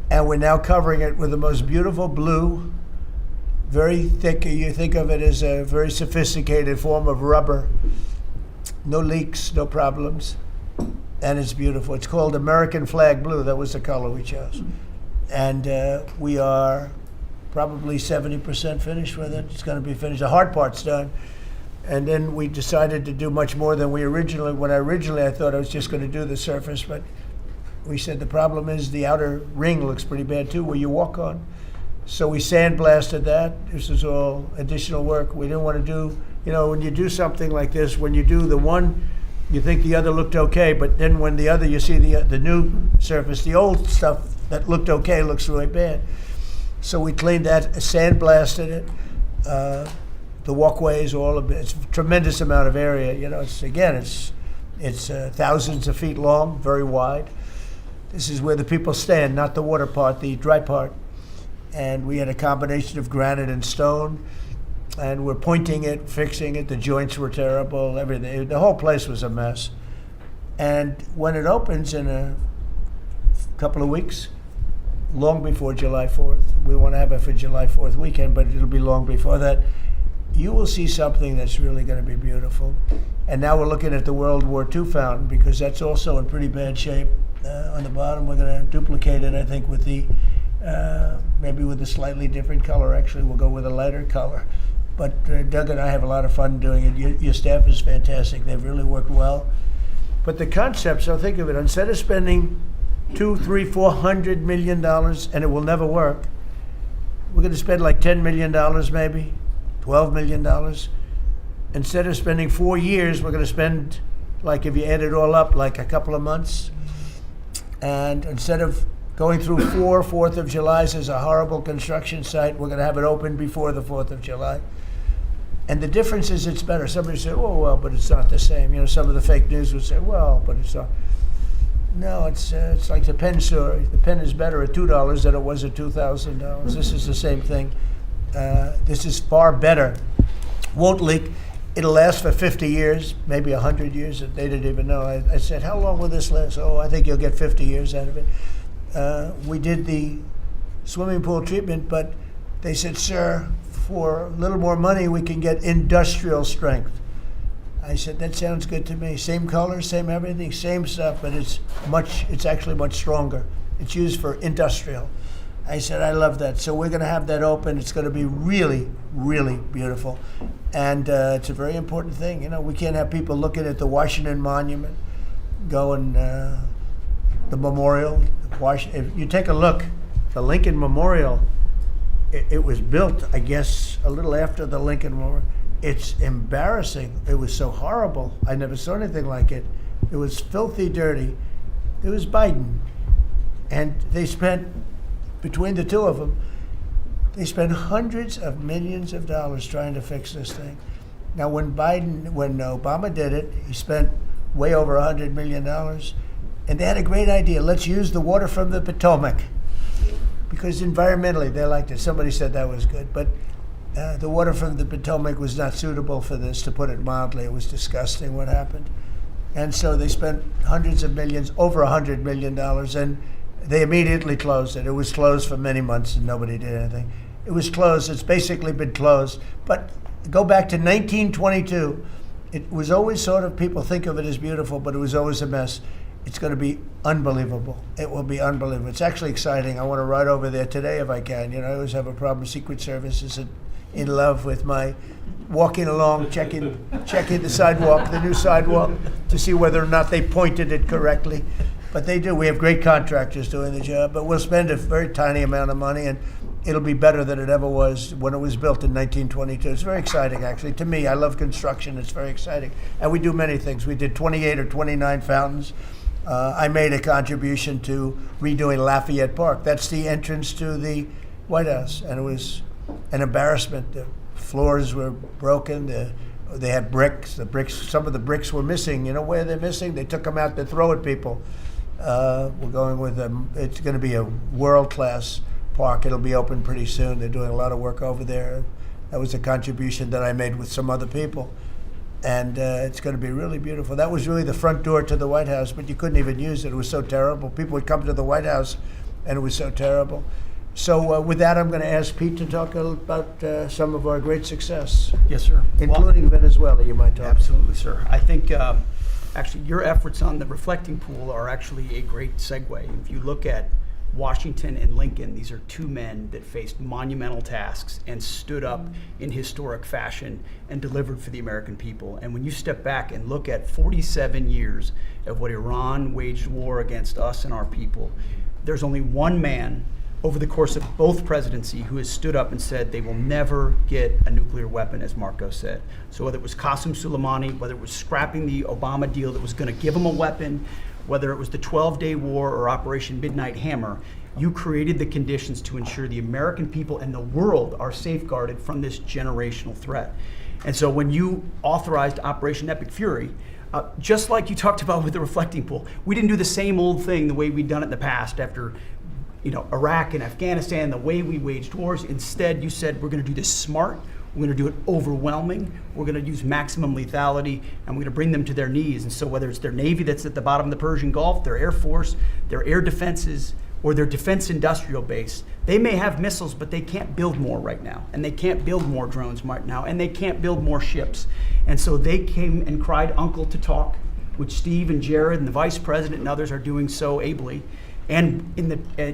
Speaker 1: And we're now covering it with the most beautiful blue, very thick. You think of it as a very sophisticated form of rubber. No leaks, no problems. And it's beautiful. It's called American Flag Blue. That was the color we chose. And we are probably 70% finished with it. It's going to be finished. The hard part's done. And then we decided to do much more than I thought I was just going to do the surface, but we said the problem is the outer ring looks pretty bad too, where you walk on. So we sandblasted that. This is all additional work. We didn't want to do, when you do something like this, when you do the one, you think the other looked okay, but then when the other, you see the new surface, the old stuff that looked okay looks really bad. So we cleaned that, sandblasted it. The walkways, all of it. It's a tremendous amount of area. It's thousands of feet long, very wide. This is where the people stand, not the water part, the dry part. And we had a combination of granite and stone, and we're pointing it, fixing it. The joints were terrible, everything. The whole place was a mess. And when it opens in a couple of weeks, long before July 4th, we want to have it for July 4th weekend, but it'll be long before that, you will see something that's really going to be beautiful. And now we're looking at the World War II fountain, because that's also in pretty bad shape. On the bottom, we're going to duplicate it, I think, with the, maybe with a slightly different color. Actually, we'll go with a lighter color. But Doug and I have a lot of fun doing it. Your staff is fantastic. They've really worked well. But the concept, so think of it, instead of spending $200, $300, $400 million, and it will never work, we're going to spend like $10 million maybe, $12 million. Instead of spending 4 years, we're going to spend, like if you add it all up, like a couple of months. And instead of going through 4th of Julys as a horrible construction site, we're going to have it open before the 4th of July. And the difference is it's better. Somebody said, oh, well, but it's not the same. You know, some of the fake news would say, well, but it's not. No, it's like the pen story. The pen is better at $2 than it was at $2,000. This is the same thing. This is far better. Won't leak. It'll last for 50 years, maybe 100 years. They didn't even know. I said, how long will this last? Oh, I think you'll get 50 years out of it. We did the swimming pool treatment, but they said, sir, for a little more money, we can get industrial strength. I said, that sounds good to me. Same color, same everything, same stuff, but it's actually much stronger. It's used for industrial. I said, I love that. So we're going to have that open. It's going to be really, really beautiful. And it's a very important thing. You know, we can't have people looking at the Washington Monument, going, the memorial. If you take a look, the Lincoln Memorial, it was built, I guess, a little after the Lincoln Memorial. It's embarrassing. It was so horrible. I never saw anything like it. It was filthy dirty. It was Biden. And they spent, between the two of them, they spent hundreds of millions of dollars trying to fix this thing. Now, when Obama did it, he spent way over $100 million. And they had a great idea. Let's use the water from the Potomac. Because environmentally, they liked it. Somebody said that was good. But the water from the Potomac was not suitable for this, to put it mildly. It was disgusting what happened. And so they spent hundreds of millions, over $100 million, and they immediately closed it. It was closed for many months and nobody did anything. It was closed. It's basically been closed. But go back to 1922. It was always sort of, people think of it as beautiful, but it was always a mess. It's going to be unbelievable. It will be unbelievable. It's actually exciting. I want to ride over there today if I can. You know, I always have a problem. Secret Service is in love with my walking along, checking the sidewalk, the new sidewalk, to see whether or not they pointed it correctly. But they do. We have great contractors doing the job, but we'll spend a very tiny amount of money, and it'll be better than it ever was when it was built in 1922. It's very exciting, actually. To me, I love construction. It's very exciting. And we do many things. We did 28 or 29 fountains. I made a contribution to redoing Lafayette Park. That's the entrance to the White House, and it was an embarrassment. The floors were broken. They had bricks. Some of the bricks were missing. You know where they're missing? They took them out to throw at people. We're going with them. It's going to be a world-class park. It'll be open pretty soon. They're doing a lot of work over there. That was a contribution that I made with some other people. And it's going to be really beautiful. That was really the front door to the White House, but you couldn't even use it. It was so terrible. People would come to the White House, and it was so terrible. So with that, I'm going to ask Pete to talk about some of our great success.
Speaker 7: Yes, sir.
Speaker 1: Including Venezuela, you might talk.
Speaker 7: Absolutely, sir. I think actually your efforts on the reflecting pool are actually a great segue. If you look at Washington and Lincoln, these are two men that faced monumental tasks and stood up in historic fashion and delivered for the American people. And when you step back and look at 47 years of what Iran waged war against us and our people, there's only one man over the course of both presidency who has stood up and said they will never get a nuclear weapon, as Marco said. So whether it was Qasem Soleimani, whether it was scrapping the Obama deal that was going to give them a weapon, whether it was the 12-day war or Operation Midnight Hammer, you created the conditions to ensure the American people and the world are safeguarded from this generational threat. And so when you authorized Operation Epic Fury, just like you talked about with the reflecting pool, we didn't do the same old thing the way we'd done it in the past after Iraq and Afghanistan, the way we waged wars. Instead, you said we're going to do this smart, We're going to do it overwhelming. We're going to use maximum lethality, and we're going to bring them to their knees. And so whether it's their Navy that's at the bottom of the Persian Gulf, their Air Force, their air defenses, or their defense industrial base, they may have missiles, but they can't build more right now. And they can't build more drones right now. And they can't build more ships. And so they came and cried uncle to talk, which Steve and Jared and the vice president and others are doing so ably. And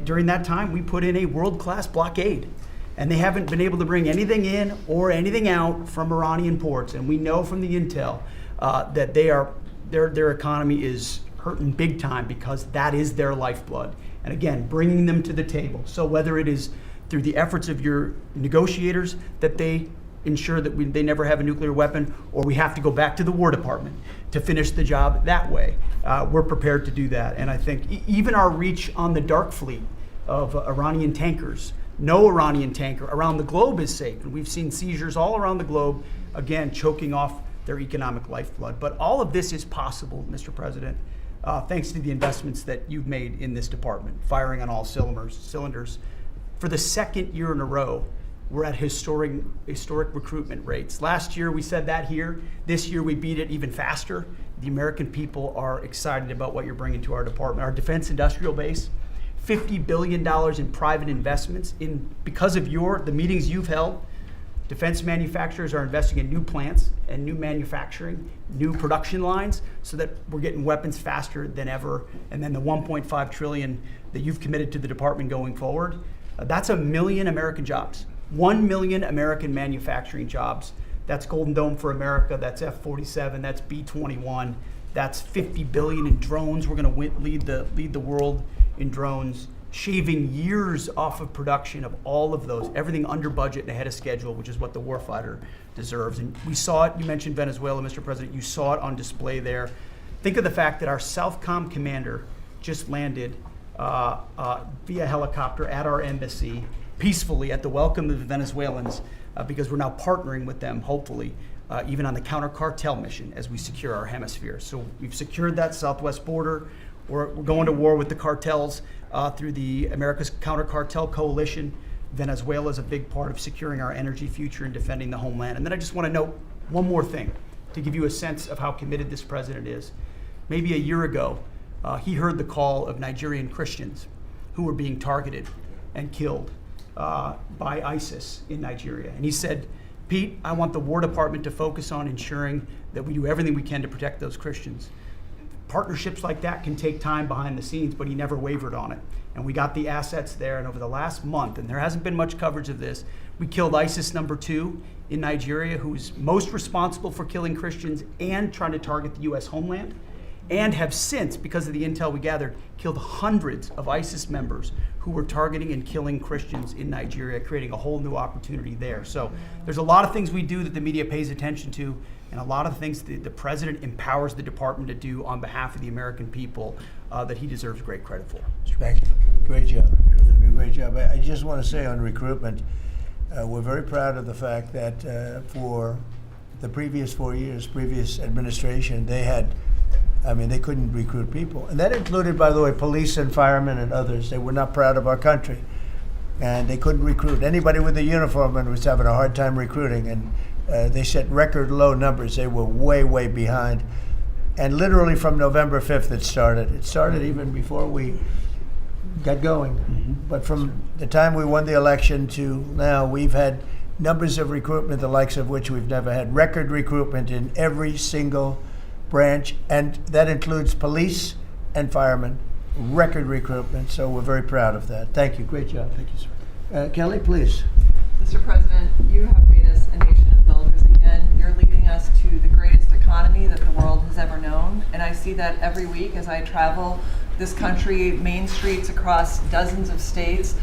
Speaker 7: during that time, we put in a world-class blockade. And they haven't been able to bring anything in or anything out from Iranian ports. And we know from the intel that their economy is hurting big time because that is their lifeblood. And again, bringing them to the table. So whether it is through the efforts of your negotiators that they ensure that they never have a nuclear weapon, or we have to go back to the War Department to finish the job that way, we're prepared to do that. And I think even our reach on the dark fleet of Iranian tankers, no Iranian tanker around the globe is safe. And we've seen seizures all around the globe, again, choking off their economic lifeblood. But all of this is possible, Mr. President, thanks to the investments that you've made in this department, firing on all cylinders. For the second year in a row, we're at historic recruitment rates. Last year, we said that here. This year, we beat it even faster. The American people are excited about what you're bringing to our department. Our defense industrial base, $50 billion in private investments because of the meetings you've held. Defense manufacturers are investing in new plants and new manufacturing, new production lines, so that we're getting weapons faster than ever. And then the $1.5 trillion that you've committed to the department going forward, that's 1 million American jobs. 1 million American manufacturing jobs. That's Golden Dome for America, that's F-47, that's B-21, that's $50 billion in drones. We're going to lead the world in drones, shaving years off of production of all of those, everything under budget and ahead of schedule, which is what the warfighter deserves. And we saw it, you mentioned Venezuela, Mr. President, you saw it on display there. Think of the fact that our Southcom commander just landed via helicopter at our embassy peacefully at the welcome of the Venezuelans, because we're now partnering with them, hopefully, even on the counter-cartel mission as we secure our hemisphere. So we've secured that southwest border. We're going to war with the cartels through the America's Counter-Cartel Coalition. Venezuela is a big part of securing our energy future and defending the homeland. And then I just want to note one more thing to give you a sense of how committed this president is. Maybe a year ago, he heard the call of Nigerian Christians who were being targeted and killed by ISIS in Nigeria. And he said, Pete, I want the War Department to focus on ensuring that we do everything we can to protect those Christians. Partnerships like that can take time behind the scenes, but he never wavered on it. And we got the assets there, and over the last month, and there hasn't been much coverage of this, we killed ISIS #2 in Nigeria, who's most responsible for killing Christians and trying to target the U.S. homeland, and have since, because of the intel we gathered, killed hundreds of ISIS members who were targeting and killing Christians in Nigeria, creating a whole new opportunity there. So there's a lot of things we do that the media pays attention to, and a lot of things the president empowers the department to do on behalf of the American people that he deserves great credit for.
Speaker 1: Thank you. Great job. You're doing a great job. I just want to say on recruitment, we're very proud of the fact that for the previous 4 years, previous administration, they couldn't recruit people. And that included, by the way, police and firemen and others. They were not proud of our country. And they couldn't recruit. Anybody with a uniform and was having a hard time recruiting. And they set record low numbers. They were way, way behind. And literally from November 5th it started. It started even before we got going. Mm-hmm. But from the time we won the election to now, we've had numbers of recruitment, the likes of which we've never had. Record recruitment in every single branch, and that includes police and firemen. Record recruitment, so we're very proud of that. Thank you. Great job. Thank you, sir. Kelly, please.
Speaker 8: Mr. President, you have made us a nation of builders again. You're leading us to the greatest economy that the world has ever known, and I see that every week as I travel this country, main streets across dozens of states,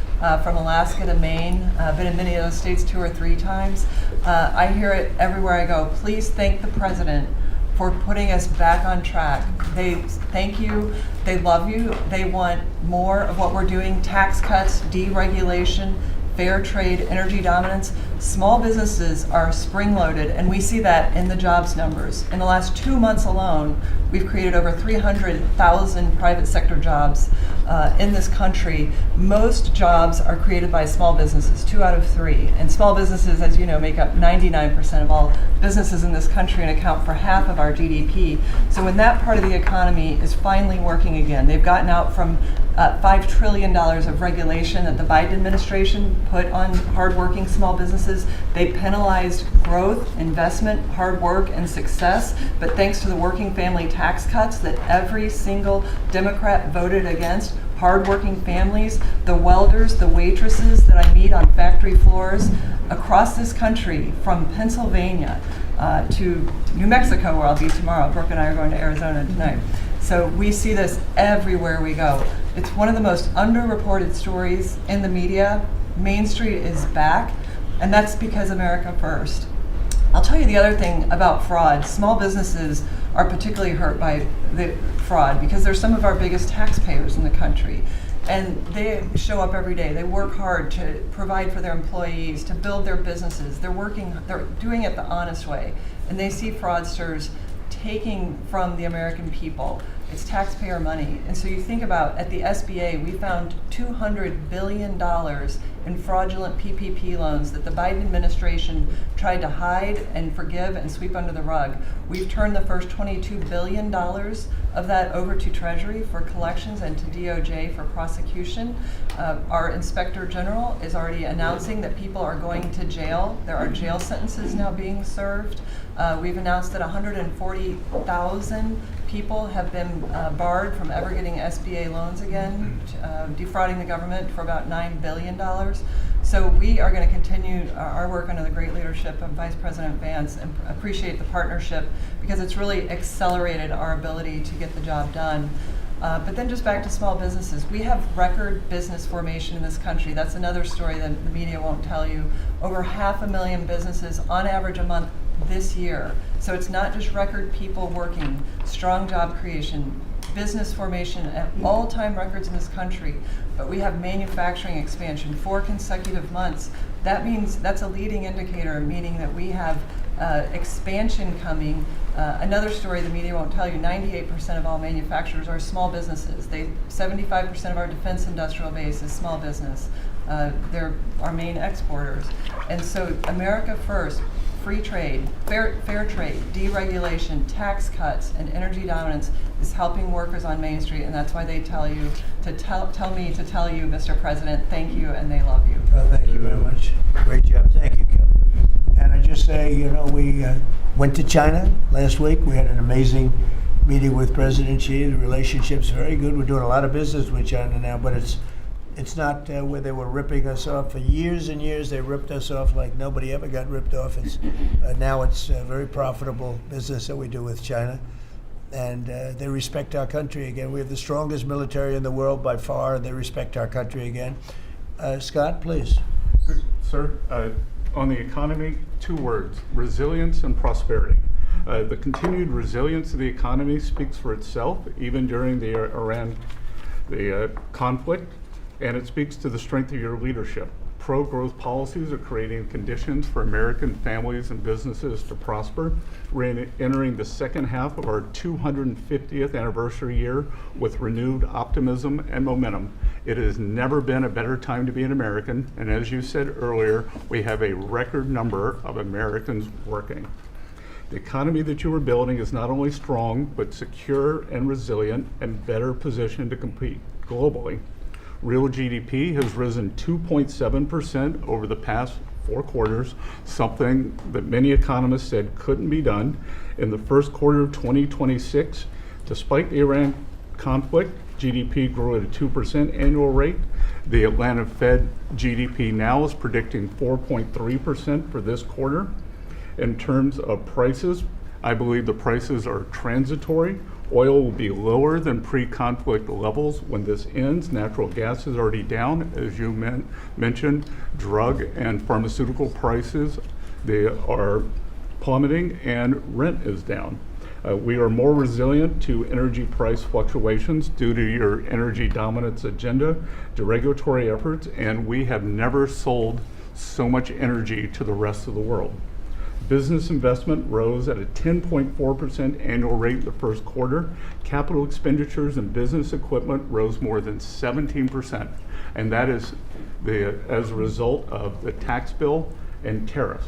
Speaker 8: from Alaska to Maine. I've been in many of those states 2 or 3 times. I hear it everywhere I go. Please thank the president for putting us back on track. They thank you, they love you, they want more of what we're doing, tax cuts, deregulation, fair trade, energy dominance. Small businesses are spring-loaded, and we see that in the jobs numbers. In the last 2 months alone, we've created over 300,000 private sector jobs. in this country, most jobs are created by small businesses, 2 out of 3. And small businesses, as you know, make up 99% of all businesses in this country and account for half of our GDP. So when that part of the economy is finally working again, they've gotten out from $5 trillion of regulation that the Biden administration put on hardworking small businesses. They penalized growth, investment, hard work, and success. But thanks to the working family tax cuts that every single Democrat voted against, hardworking families, the welders, the waitresses that I meet on factory floors across this country, from Pennsylvania to New Mexico, where I'll be tomorrow. Brooke and I are going to Arizona tonight. So we see this everywhere we go. It's one of the most underreported stories in the media. Main Street is back, and that's because America first. I'll tell you the other thing about fraud. Small businesses are particularly hurt by the fraud because they're some of our biggest taxpayers in the country. And they show up every day. They work hard to provide for their employees, to build their businesses. They're doing it the honest way. And they see fraudsters taking from the American people. It's taxpayer money. And so you think about, at the SBA, we found $200 billion in fraudulent PPP loans that the Biden administration tried to hide and forgive and sweep under the rug. We've turned the first $22 billion of that over to Treasury for collections and to DOJ for prosecution. Our Inspector General is already announcing that people are going to jail. There are jail sentences now being served. We've announced that 140,000 people have been barred from ever getting SBA loans again, defrauding the government for about $9 billion. So we are going to continue our work under the great leadership of Vice President Vance and appreciate the partnership because it's really accelerated our ability to get the job done. But then just back to small businesses. We have record business formation in this country. That's another story that the media won't tell you. Over 500,000 businesses on average a month this year. So it's not just record people working, strong job creation, business formation at all-time records in this country, but we have manufacturing expansion 4 consecutive months. That means that's a leading indicator, meaning that we have expansion coming. Another story the media won't tell you, 98% of all manufacturers are small businesses. 75% of our defense industrial base is small business. They're our main exporters. And so America first, free trade, fair trade, deregulation, tax cuts, and energy dominance is helping workers on Main Street, and that's why they tell you to tell me to tell you, Mr. President, thank you, and they love you.
Speaker 1: Well, thank you very much. Great job. Thank you, Kelly. And I just say, you know, we went to China last week. We had an amazing meeting with President Xi. The relationship's very good. We're doing a lot of business with China now, but it's not where they were ripping us off. For years and years, they ripped us off like nobody ever got ripped off. Now it's a very profitable business that we do with China. And they respect our country again. We have the strongest military in the world by far, and they respect our country again. Scott, please.
Speaker 9: Sir, on the economy, 2 words: resilience and prosperity. The continued resilience of the economy speaks for itself, even during the Iran conflict. And it speaks to the strength of your leadership. Pro-growth policies are creating conditions for American families and businesses to prosper. We're entering the second half of our 250th anniversary year with renewed optimism and momentum. It has never been a better time to be an American. And as you said earlier, we have a record number of Americans working. The economy that you are building is not only strong, but secure and resilient and better positioned to compete globally. Real GDP has risen 2.7% over the past 4 quarters, something that many economists said couldn't be done. In the first quarter of 2026, despite the Iran conflict, GDP grew at a 2% annual rate. The Atlanta Fed GDP now is predicting 4.3% for this quarter. In terms of prices, I believe the prices are transitory. Oil will be lower than pre-conflict levels when this ends. Natural gas is already down, as you mentioned. Drug and pharmaceutical prices, they are plummeting, and rent is down. We are more resilient to energy price fluctuations due to your energy dominance agenda, to regulatory efforts, and we have never sold so much energy to the rest of the world. Business investment rose at a 10.4% annual rate in the first quarter. Capital expenditures and business equipment rose more than 17%. And that is as a result of the tax bill and tariffs.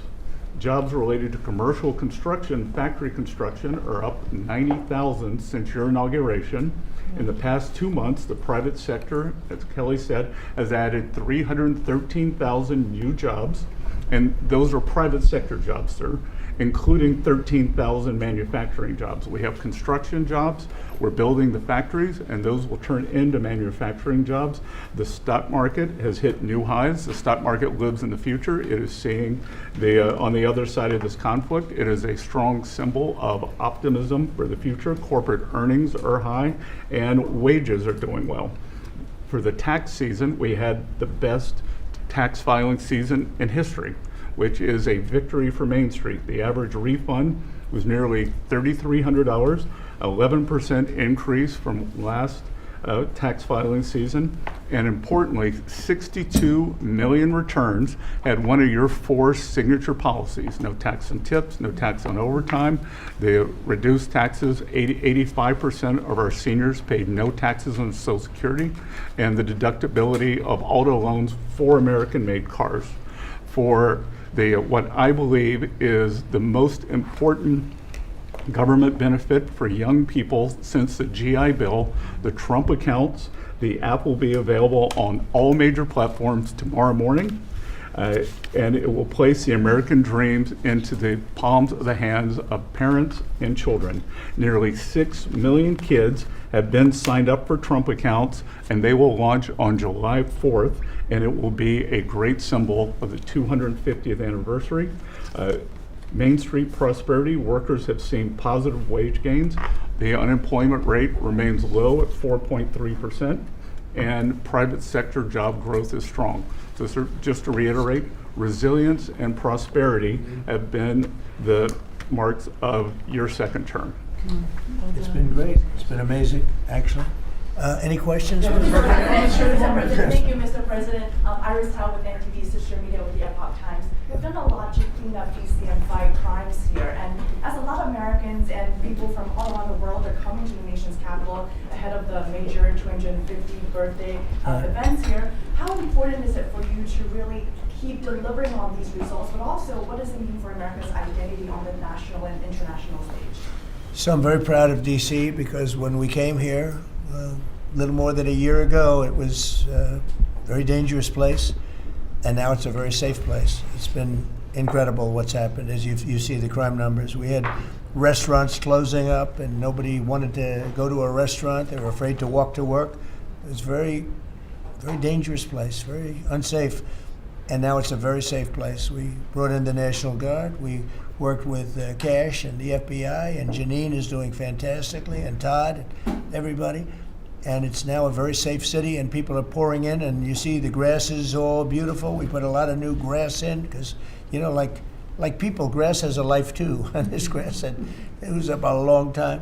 Speaker 9: Jobs related to commercial construction, factory construction are up 90,000 since your inauguration. In the past 2 months, the private sector, as Kelly said, has added 313,000 new jobs. And those are private sector jobs, sir, including 13,000 manufacturing jobs. We have construction jobs, we're building the factories, and those will turn into manufacturing jobs. The stock market has hit new highs. The stock market lives in the future. It is seeing on the other side of this conflict, it is a strong symbol of optimism for the future. Corporate earnings are high, and wages are doing well. For the tax season, we had the best tax filing season in history, which is a victory for Main Street. The average refund was nearly $3,300, 11% increase from last tax filing season. And importantly, 62 million returns had one of your 4 signature policies: no tax on tips, no tax on overtime. They reduced taxes. 85% of our seniors paid no taxes on Social Security, and the deductibility of auto loans for American-made cars. For what I believe is the most important government benefit for young people since the GI Bill, the Trump accounts. The app will be available on all major platforms tomorrow morning, and it will place the American dreams into the palms of the hands of parents and children. Nearly 6 million kids have been signed up for Trump accounts, and they will launch on July 4th, and it will be a great symbol of the 250th anniversary. Main Street prosperity, workers have seen positive wage gains. The unemployment rate remains low at 4.3%, and private sector job growth is strong. So sir, just to reiterate, resilience and prosperity have been the marks of your second term.
Speaker 1: It's been great. It's been amazing, actually. Any questions?
Speaker 10: Thank you, Mr. President. Iris Tao with NTV Sister Media with the Epoch Times. We've done a lot to clean up DC and fight crimes here. And as a lot of Americans and people from all around the world are coming to the nation's capital ahead of the major 250th birthday events here, how important is it for you to really keep delivering on these results, but also what does it mean for America's identity on the national and international stage?
Speaker 1: So I'm very proud of DC because when we came here, a little more than a year ago, it was a very dangerous place, and now it's a very safe place. It's been incredible what's happened as you see the crime numbers. We had restaurants closing up, and nobody wanted to go to a restaurant. They were afraid to walk to work. It was a very, very dangerous place, very unsafe, and now it's a very safe place. We brought in the National Guard. We worked with Cash and the FBI, and Janine is doing fantastically, and Todd, and everybody. And it's now a very safe city, and people are pouring in, and you see the grass is all beautiful. We put a lot of new grass in because, you know, like people, grass has a life too. And this grass, it was up a long time.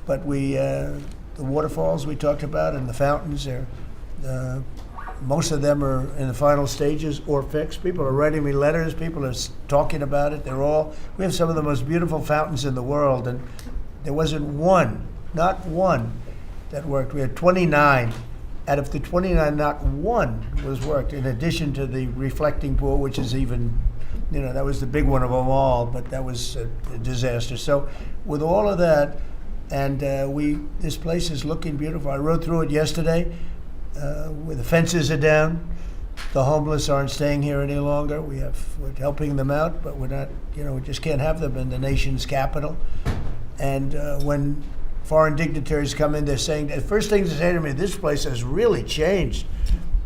Speaker 1: But the waterfalls we talked about and the fountains, most of them are in the final stages or fixed. People are writing me letters. People are talking about it. We have some of the most beautiful fountains in the world, and there wasn't one, not one, that worked. We had 29. Out of the 29, not one was worked, in addition to the reflecting pool, which is even, that was the big one of them all, but that was a disaster. So with all of that, and this place is looking beautiful. I rode through it yesterday, where the fences are down. The homeless aren't staying here any longer. We're helping them out, but we're not, we just can't have them in the nation's capital. And when foreign dignitaries come in, they're saying, the first thing they say to me, this place has really changed.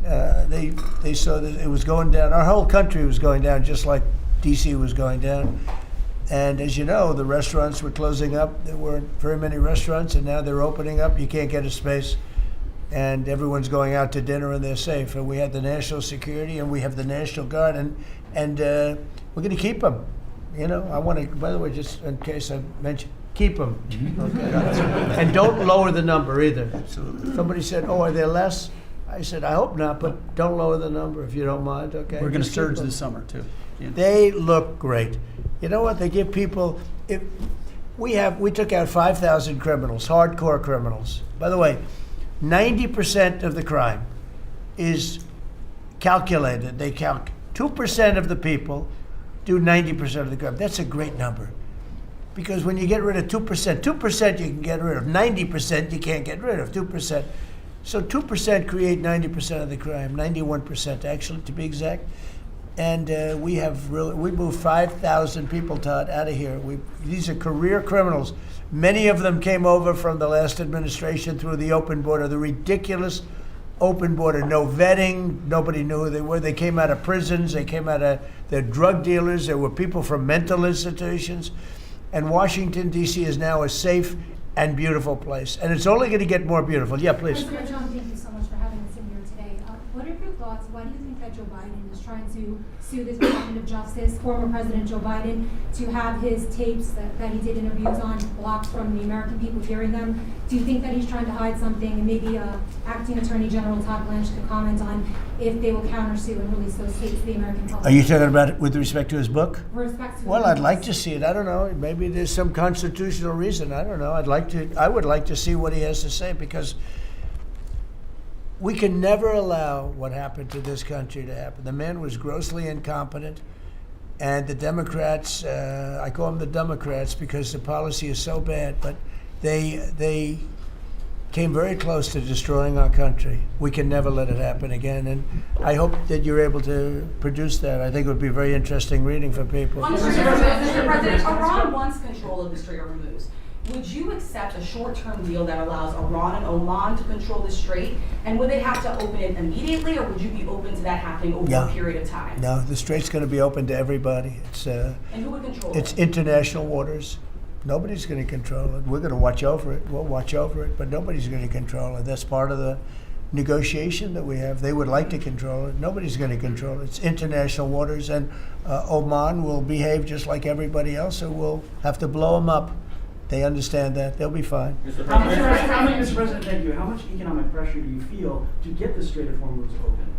Speaker 1: They saw that it was going down. Our whole country was going down, just like DC was going down. And as you know, the restaurants were closing up. There weren't very many restaurants, and now they're opening up. You can't get a space, and everyone's going out to dinner, and they're safe. And we had the national security, and we have the National Guard, and we're going to keep them. I want to, by the way, just in case I mentioned, keep them. Okay. And don't lower the number either. So somebody said, "Oh, are there less?" I said, I hope not, but don't lower the number if you don't mind, okay?
Speaker 7: We're going to
Speaker 1: Just keep
Speaker 7: surge
Speaker 1: them.
Speaker 7: this summer too. Yeah.
Speaker 1: They look great. You know what? They give people. We took out 5,000 criminals, hardcore criminals. By the way, 90% of the crime is calculated. They count 2% of the people do 90% of the crime. That's a great number, because when you get rid of 2%, 2% you can get rid of. 90% you can't get rid of. 2%. So 2% create 90% of the crime. 91% actually, to be exact. And we moved 5,000 people, Todd, out of here. These are career criminals. Many of them came over from the last administration through the open border, the ridiculous open border, no vetting, nobody knew who they were. They came out of prisons, they're drug dealers, there were people from mental institutions. And Washington, D.C. is now a safe and beautiful place. And it's only going to get more beautiful. Yeah, please.
Speaker 11: President Trump, thank you so much for having us in here today. What are your thoughts? Why do you think that Joe Biden is trying to sue this Department of Justice, former President Joe Biden, to have his tapes that he did interviews on blocked from the American people hearing them? Do you think that he's trying to hide something? And maybe Acting Attorney General Todd Blanche could comment on if they will countersue and release those tapes to the American public.
Speaker 1: Are you talking about it with respect to his book?
Speaker 11: With respect to
Speaker 1: Well, I'd like to see it. I don't know. Maybe there's some constitutional reason. I don't know. I would like to see what he has to say, because we can never allow what happened to this country to happen. The man was grossly incompetent, and the Democrats, I call them the Democrats because the policy is so bad, but they came very close to destroying our country. We can never let it happen again, and I hope that you're able to produce that. I think it would be very interesting reading for people.
Speaker 12: Mr. President, Iran wants control of the Strait of Hormuz. Would you accept a short-term deal that allows Iran and Oman to control the strait? And would they have to open it immediately, or would you be open to that happening over a period of time?
Speaker 1: No, the strait's going to be open to everybody.
Speaker 12: And who would control it?
Speaker 1: It's international waters. Nobody's going to control it. We're going to watch over it. We'll watch over it, but nobody's going to control it. That's part of the negotiation that we have. They would like to control it. Nobody's going to control it. It's international waters, and Oman will behave just like everybody else, so we'll have to blow them up. They understand that. They'll be fine.
Speaker 13: Mr. President, thank you. How much economic pressure do you feel to get the Strait of Hormuz open?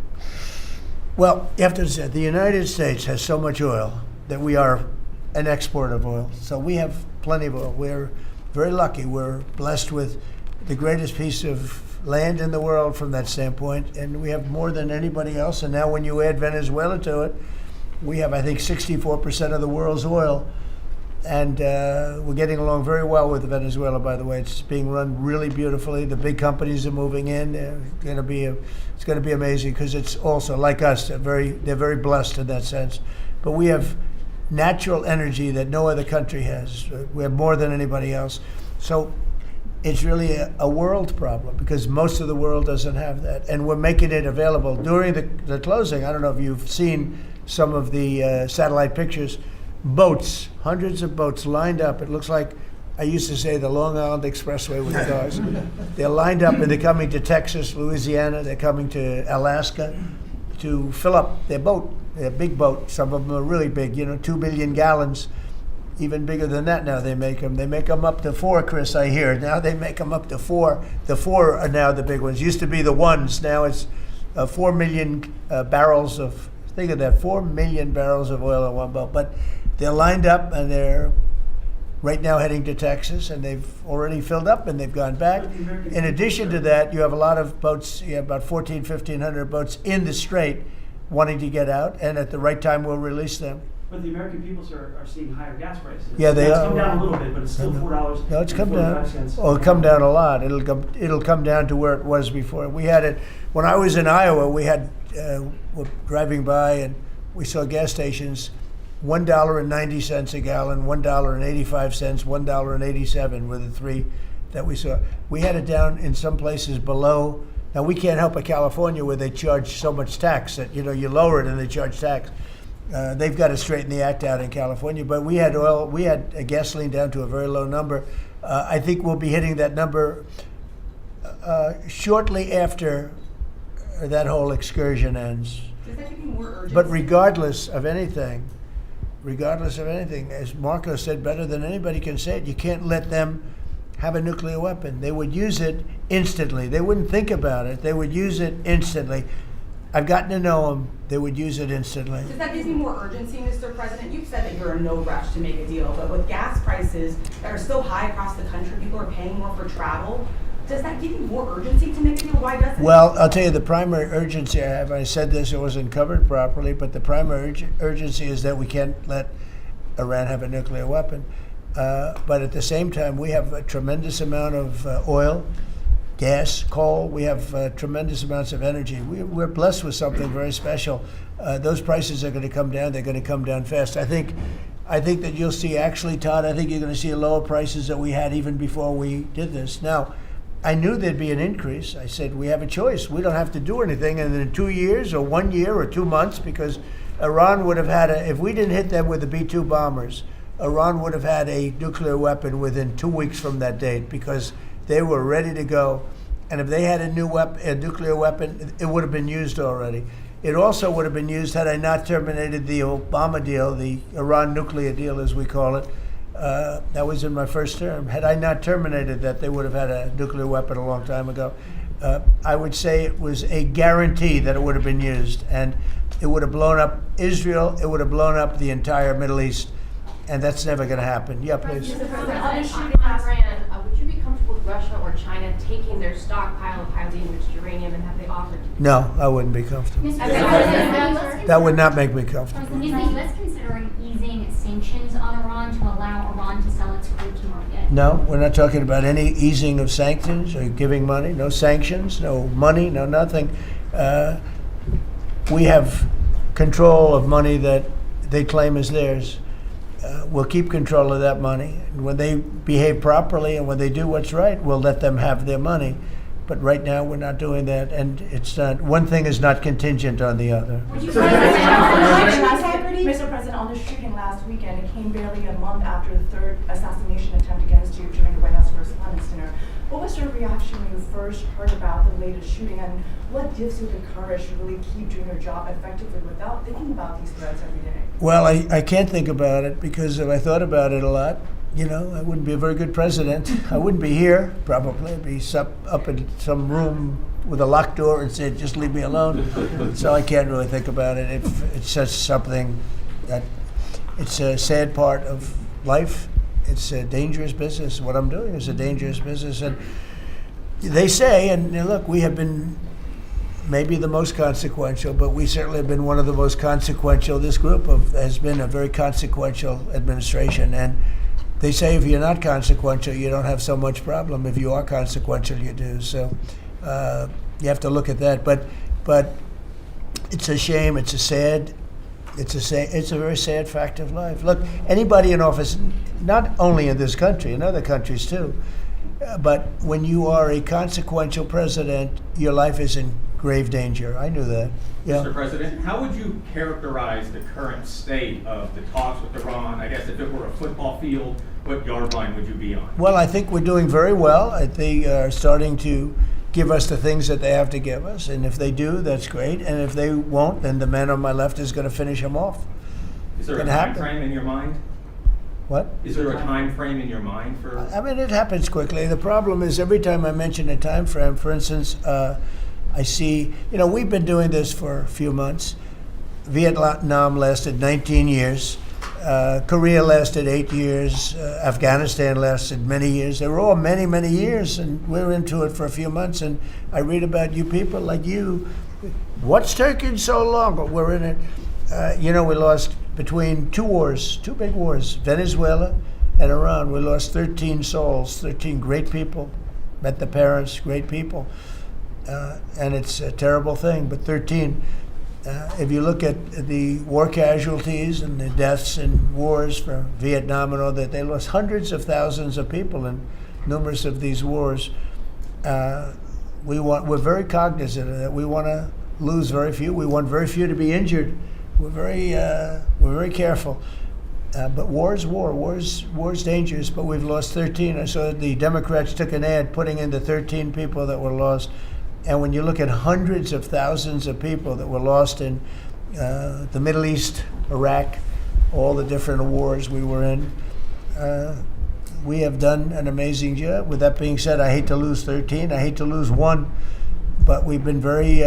Speaker 1: Well, you have to understand, the United States has so much oil that we are an exporter of oil. So we have plenty of oil. We're very lucky. We're blessed with the greatest piece of land in the world from that standpoint, and we have more than anybody else. And now when you add Venezuela to it, we have, I think, 64% of the world's oil. And we're getting along very well with Venezuela, by the way. It's being run really beautifully. The big companies are moving in. It's going to be amazing, because it's also, like us, they're very blessed in that sense. But we have natural energy that no other country has. We have more than anybody else. So it's really a world problem, because most of the world doesn't have that. And we're making it available. During the closing, I don't know if you've seen some of the satellite pictures, boats, hundreds of boats lined up. It looks like, I used to say, the Long Island Expressway with the cars. They're lined up, and they're coming to Texas, Louisiana. They're coming to Alaska to fill up their boat, their big boat. Some of them are really big, 2 billion gallons. Even bigger than that now they make them. They make them up to 4, Chris, I hear. Now they make them up to 4. The 4 are now the big ones. Used to be the 1s. Now it's 4 million barrels of, think of that, 4 million barrels of oil in one boat. But they're lined up, and they're right now heading to Texas, and they've already filled up, and they've gone back. In addition to that, you have a lot of boats, you have about 1,500 boats in the strait wanting to get out, and at the right time we'll release them.
Speaker 13: But the American people, sir, are seeing higher gas prices.
Speaker 1: Yeah, they
Speaker 13: It's
Speaker 1: are.
Speaker 13: come down a little bit, but it's still $4.
Speaker 1: No, it's come down. Oh, it'll come down a lot. It'll come down to where it was before. We had it, when I was in Iowa, we had, we're driving by, and we saw gas stations, $1.90 a gallon, $1.85, $1.87 were the 3 that we saw. We had it down in some places below. Now, we can't help but California, where they charge so much tax that, you lower it and they charge tax. They've got to straighten the act out in California. But we had gasoline down to a very low number. I think we'll be hitting that number shortly after that whole excursion ends.
Speaker 12: Does that give you more urgency?
Speaker 1: But regardless of anything, as Marco said better than anybody can say it, you can't let them have a nuclear weapon. They would use it instantly. They wouldn't think about it. They would use it instantly. I've gotten to know them. They would use it instantly.
Speaker 12: Does that give me more urgency, Mr. President? You've said that you're in no rush to make a deal, but with gas prices that are so high across the country, people are paying more for travel. Does that give you more urgency to make a deal? Why doesn't it?
Speaker 1: Well, I'll tell you the primary urgency I have. I said this, it wasn't covered properly, but the primary urgency is that we can't let Iran have a nuclear weapon. But at the same time, we have a tremendous amount of oil, gas, coal. We have tremendous amounts of energy. We're blessed with something very special. Those prices are going to come down. They're going to come down fast. I think that you'll see, actually, Todd, I think you're going to see lower prices that we had even before we did this. Now, I knew there'd be an increase. I said, we have a choice. We don't have to do anything. And in 2 years or 1 year or 2 months, because Iran would have had if we didn't hit them with the B-2 bombers, Iran would have had a nuclear weapon within 2 weeks from that date, because they were ready to go. And if they had a nuclear weapon, it would have been used already. It also would have been used had I not terminated the Obama deal, the Iran nuclear deal, as we call it. That was in my first term. Had I not terminated that, they would have had a nuclear weapon a long time ago. I would say it was a guarantee that it would have been used, and it would have blown up Israel. It would have blown up the entire Middle East, and that's never going to happen. Yeah, please.
Speaker 14: On Iran, would you be comfortable with Russia or China taking their stockpile of highly enriched uranium, and have they offered?
Speaker 1: No, I wouldn't be comfortable. That would not make me comfortable.
Speaker 15: Is the U.S. considering easing sanctions on Iran to allow Iran to sell its crude to market?
Speaker 1: No, we're not talking about any easing of sanctions or giving money. No sanctions, no money, no nothing. We have control of money that they claim is theirs. We'll keep control of that money. And when they behave properly and when they do what's right, we'll let them have their money. But right now, we're not doing that, and it's not. One thing is not contingent on the other.
Speaker 10: Mr. President, on the shooting last weekend, it came barely a month after the third assassination attempt against you during the White House Correspondents' Dinner. What was your reaction when you first heard about the latest shooting, and what gives you the courage to really keep doing your job effectively without thinking about these threats every day?
Speaker 1: Well, I can't think about it, because if I thought about it a lot, I wouldn't be a very good president. I wouldn't be here, probably. I'd be up in some room with a locked door and said, just leave me alone. So I can't really think about it. It's just something that, it's a sad part of life. It's a dangerous business. What I'm doing is a dangerous business. And they say, and look, we have been maybe the most consequential, but we certainly have been one of the most consequential. This group has been a very consequential administration. And they say if you're not consequential, you don't have so much problem. If you are consequential, you do. So you have to look at that. But it's a shame. It's a very sad fact of life. Look, anybody in office, not only in this country, in other countries too, but when you are a consequential president, your life is in grave danger. I knew that. Yeah.
Speaker 16: Mr. President, how would you characterize the current state of the talks with Iran? I guess if it were a football field, what yard line would you be on?
Speaker 1: Well, I think we're doing very well. They are starting to give us the things that they have to give us. And if they do, that's great. And if they won't, then the man on my left is going to finish them off.
Speaker 16: Is there a time frame in your mind?
Speaker 1: What?
Speaker 16: Is there a time frame in your mind for?
Speaker 1: I mean, it happens quickly. The problem is every time I mention a time frame, for instance, I see, we've been doing this for a few months. Vietnam lasted 19 years. Korea lasted 8 years. Afghanistan lasted many years. They were all many, many years, and we're into it for a few months. And I read about you people like you. What's taking so long? But we're in it. We lost between two big wars, Venezuela and Iran. We lost 13 souls, 13 great people. Met the parents, great people. And it's a terrible thing, but 13. If you look at the war casualties and the deaths in wars for Vietnam and all that, they lost hundreds of thousands of people in numerous of these wars. We're very cognizant of that. We want to lose very few. We want very few to be injured. We're very careful. But war is war. War's dangerous. But we've lost 13. I saw the Democrats took an ad putting in the 13 people that were lost. And when you look at hundreds of thousands of people that were lost in the Middle East, Iraq, all the different wars we were in, we have done an amazing job. With that being said, I hate to lose 13. I hate to lose one, but we've been very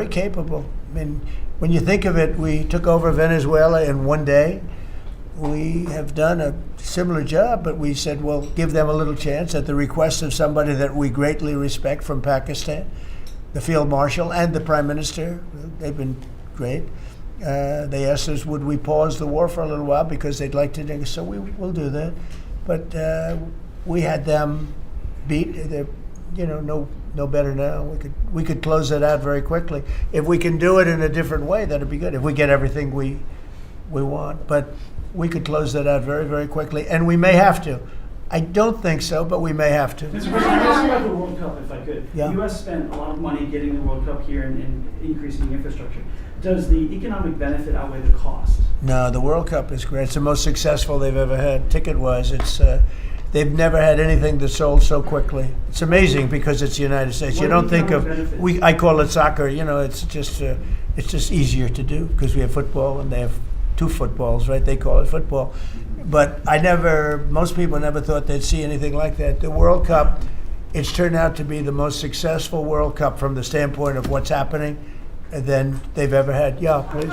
Speaker 1: capable. I mean, when you think of it, we took over Venezuela in one day. We have done a similar job, but we said, well, give them a little chance at the request of somebody that we greatly respect from Pakistan, the Field Marshal and the Prime Minister. They've been great. They asked us, would we pause the war for a little while because they'd like to, so we will do that. But we had them beat. They're, no better now. We could close it out very quickly. If we can do it in a different way, that'd be good. If we get everything we want, but we could close that out very, very quickly, and we may have to. I don't think so, but we may have to.
Speaker 13: Mr. President, ask you about the World Cup, if I could.
Speaker 1: Yeah.
Speaker 13: The U.S. spent a lot of money getting the World Cup here and increasing the infrastructure. Does the economic benefit outweigh the cost?
Speaker 1: No, the World Cup is great. It's the most successful they've ever had, ticket-wise. It's they've never had anything that sold so quickly. It's amazing because it's the United States. You don't think of I call it soccer. It's just easier to do because we have football and they have 2 footballs, right? They call it football. But most people never thought they'd see anything like that. The World Cup, it's turned out to be the most successful World Cup from the standpoint of what's happening than they've ever had. Yeah, please.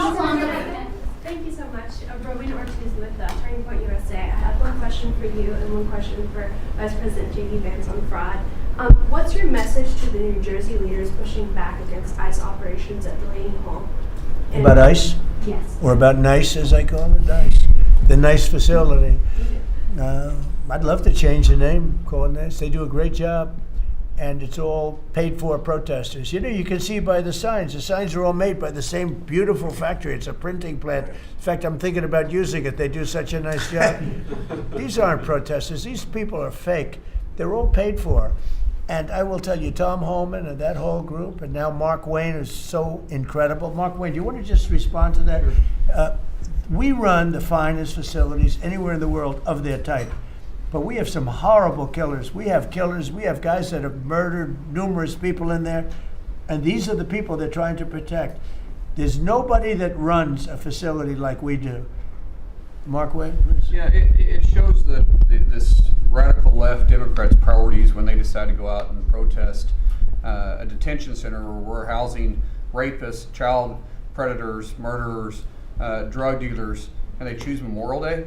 Speaker 17: Thank you so much. Rowena Ortiz with Turning Point USA. I have one question for you and one question for Vice President J.D. Vance on fraud. What's your message to the New Jersey leaders pushing back against ICE operations at Delaney Hall?
Speaker 1: About ICE?
Speaker 17: Yes.
Speaker 1: Or about NICE, as I call it, NICE. The NICE facility. I'd love to change the name, call it NICE. They do a great job, and it's all paid for protesters. You can see by the signs. The signs are all made by the same beautiful factory. It's a printing plant. In fact, I'm thinking about using it. They do such a nice job. These aren't protesters. These people are fake. They're all paid for. And I will tell you, Tom Holman and that whole group, and now Mark Wayne is so incredible. Mark Wayne, do you want to just respond to that? We run the finest facilities anywhere in the world of their type. But we have some horrible killers. We have killers. We have guys that have murdered numerous people in there. And these are the people they're trying to protect. There's nobody that runs a facility like we do. Mark Wayne, please.
Speaker 18: Yeah, it shows this radical left Democrats' priorities when they decide to go out and protest a detention center where we're housing rapists, child predators, murderers, drug dealers, and they choose Memorial Day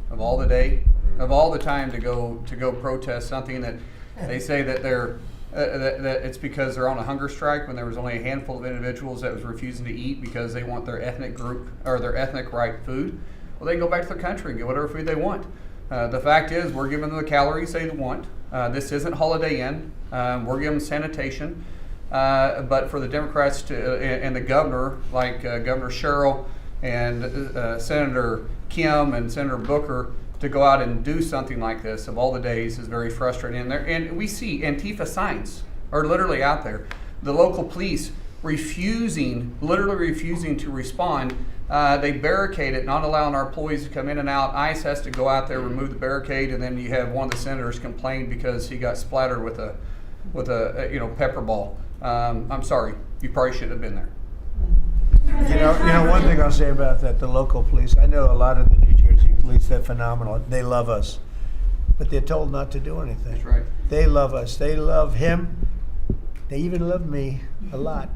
Speaker 18: of all the time to go protest something that they say that that it's because they're on a hunger strike when there was only a handful of individuals that was refusing to eat because they want their ethnic group or their ethnic right food. Well, they can go back to their country and get whatever food they want. The fact is, we're giving them the calories they want. This isn't Holiday Inn. We're giving them sanitation. But for the Democrats and the governor, like Governor Sherrill and Senator Kim and Senator Booker, to go out and do something like this of all the days is very frustrating. And we see Antifa signs are literally out there. The local police literally refusing to respond. They barricade it, not allowing our employees to come in and out. ICE has to go out there, remove the barricade, and then you have one of the senators complain because he got splattered with a pepper ball. I'm sorry, you probably shouldn't have been there.
Speaker 1: One thing I'll say about that, the local police, I know a lot of the New Jersey police, they're phenomenal. They love us, but they're told not to do anything.
Speaker 18: That's right.
Speaker 1: They love us. They love him. They even love me a lot.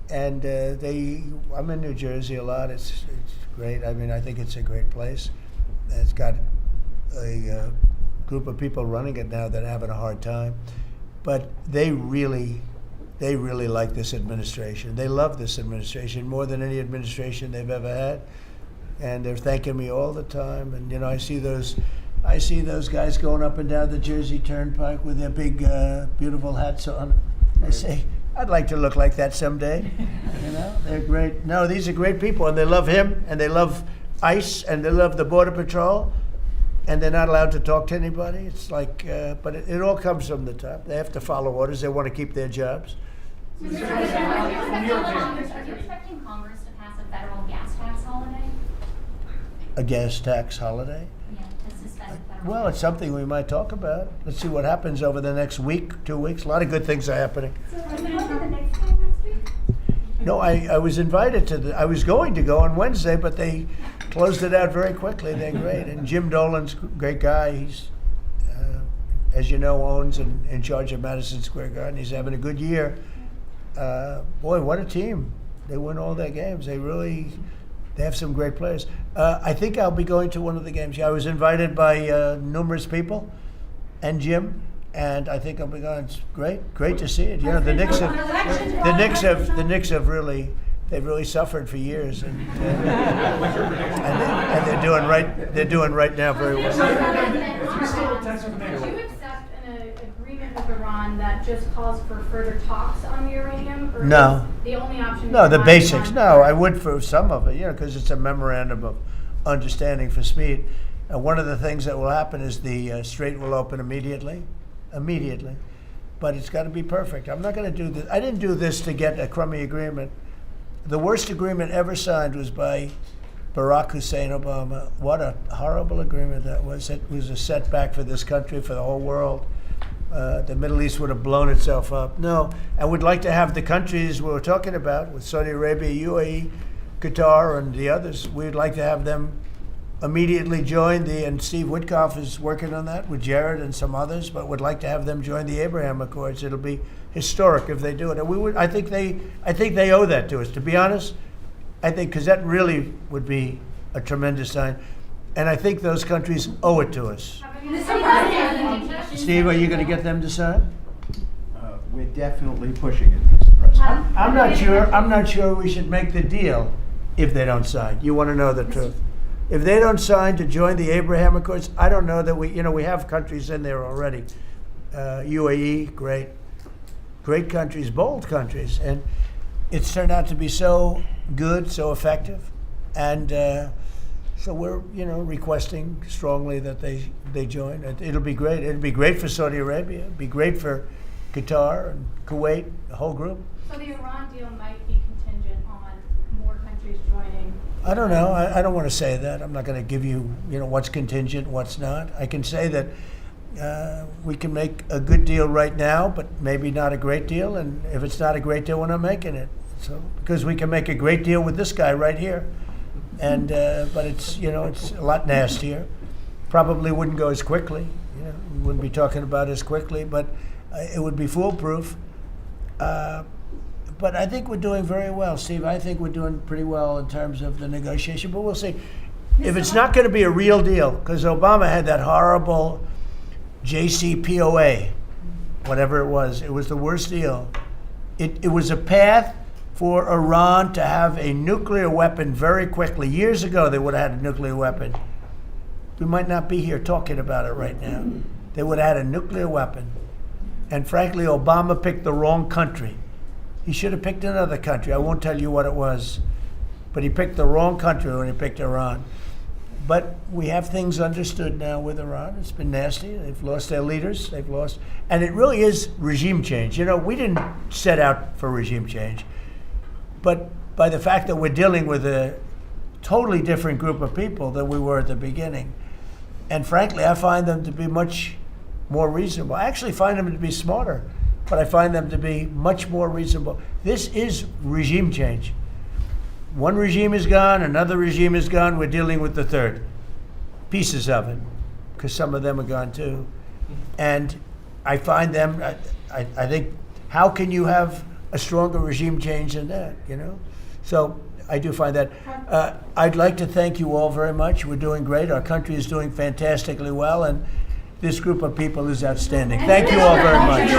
Speaker 1: And I'm in New Jersey a lot. It's great. I mean, I think it's a great place. It's got a group of people running it now that are having a hard time. But they really like this administration. They love this administration more than any administration they've ever had. And they're thanking me all the time. And I see those guys going up and down the Jersey Turnpike with their big, beautiful hats on. I say, I'd like to look like that someday. They're great. No, these are great people, and they love him, and they love ICE, and they love the Border Patrol, and they're not allowed to talk to anybody. It's like, but it all comes from the top. They have to follow orders. They want to keep their jobs.
Speaker 15: Are you expecting Congress to pass a federal gas tax holiday?
Speaker 1: A gas tax holiday?
Speaker 15: Yeah, to suspend federal.
Speaker 1: Well, it's something we might talk about. Let's see what happens over the next week, 2 weeks. A lot of good things are happening.
Speaker 17: So are you going to the next time next week?
Speaker 1: No, I was invited to I was going to go on Wednesday, but they closed it out very quickly. They're great. And Jim Dolan's a great guy. He's, as you know, owns and in charge of Madison Square Garden. He's having a good year. Boy, what a team. They win all their games. They have some great players. I think I'll be going to one of the games. Yeah, I was invited by numerous people and Jim. And I think I'll be going. It's great to see it. You know, the Knicks have really, they've really suffered for years, and they're doing right. They're doing right now very well.
Speaker 15: Would you accept an agreement with Iran that just calls for further talks on uranium? Or
Speaker 1: No.
Speaker 15: is the only option?
Speaker 1: No, the
Speaker 15: is
Speaker 1: basics.
Speaker 15: Iran?
Speaker 1: No, I would for some of it, because it's a memorandum of understanding for speed. One of the things that will happen is the strait will open immediately, but it's got to be perfect. I'm not going to do this. I didn't do this to get a crummy agreement. The worst agreement ever signed was by Barack Hussein Obama. What a horrible agreement that was. It was a setback for this country, for the whole world. The Middle East would have blown itself up. No, I would like to have the countries we were talking about, with Saudi Arabia, UAE, Qatar, and the others, we'd like to have them immediately join and Steve Witkoff is working on that with Jared and some others, but would like to have them join the Abraham Accords. It'll be historic if they do it. And I think they owe that to us, to be honest. I think, because that really would be a tremendous sign. And I think those countries owe it to us. Steve, are you going to get them to sign?
Speaker 19: We're definitely pushing it, Mr. President.
Speaker 1: I'm not sure we should make the deal if they don't sign. You want to know the truth. If they don't sign to join the Abraham Accords, I don't know that we have countries in there already. UAE, great countries, bold countries, and it's turned out to be so good, so effective, and so we're requesting strongly that they join. It'll be great. It'll be great for Saudi Arabia. It'll be great for Qatar and Kuwait, the whole group.
Speaker 15: So the Iran deal might be contingent on more countries joining.
Speaker 1: I don't know. I don't want to say that. I'm not going to give you, what's contingent, what's not. I can say that we can make a good deal right now, but maybe not a great deal. And if it's not a great deal, we're not making it. So because we can make a great deal with this guy right here, and but it's it's a lot nastier. Probably wouldn't go as quickly. We wouldn't be talking about as quickly, but it would be foolproof. But I think we're doing very well, Steve. I think we're doing pretty well in terms of the negotiation, but we'll see. If it's not going to be a real deal, because Obama had that horrible JCPOA, whatever it was the worst deal. It was a path for Iran to have a nuclear weapon very quickly. Years ago, they would have had a nuclear weapon. We might not be here talking about it right now. They would have had a nuclear weapon. And frankly, Obama picked the wrong country. He should have picked another country. I won't tell you what it was. But he picked the wrong country when he picked Iran. But we have things understood now with Iran. It's been nasty. They've lost their leaders. And it really is regime change. We didn't set out for regime change. But by the fact that we're dealing with a totally different group of people than we were at the beginning. And frankly, I find them to be much more reasonable. I actually find them to be smarter, but I find them to be much more reasonable. This is regime change. One regime is gone, another regime is gone, we're dealing with the third. Pieces of it, because some of them are gone too. And I find them, I think, how can you have a stronger regime change than that, So I do find that. I'd like to thank you all very much. We're doing great. Our country is doing fantastically well, and this group of people is outstanding. Thank you all very much.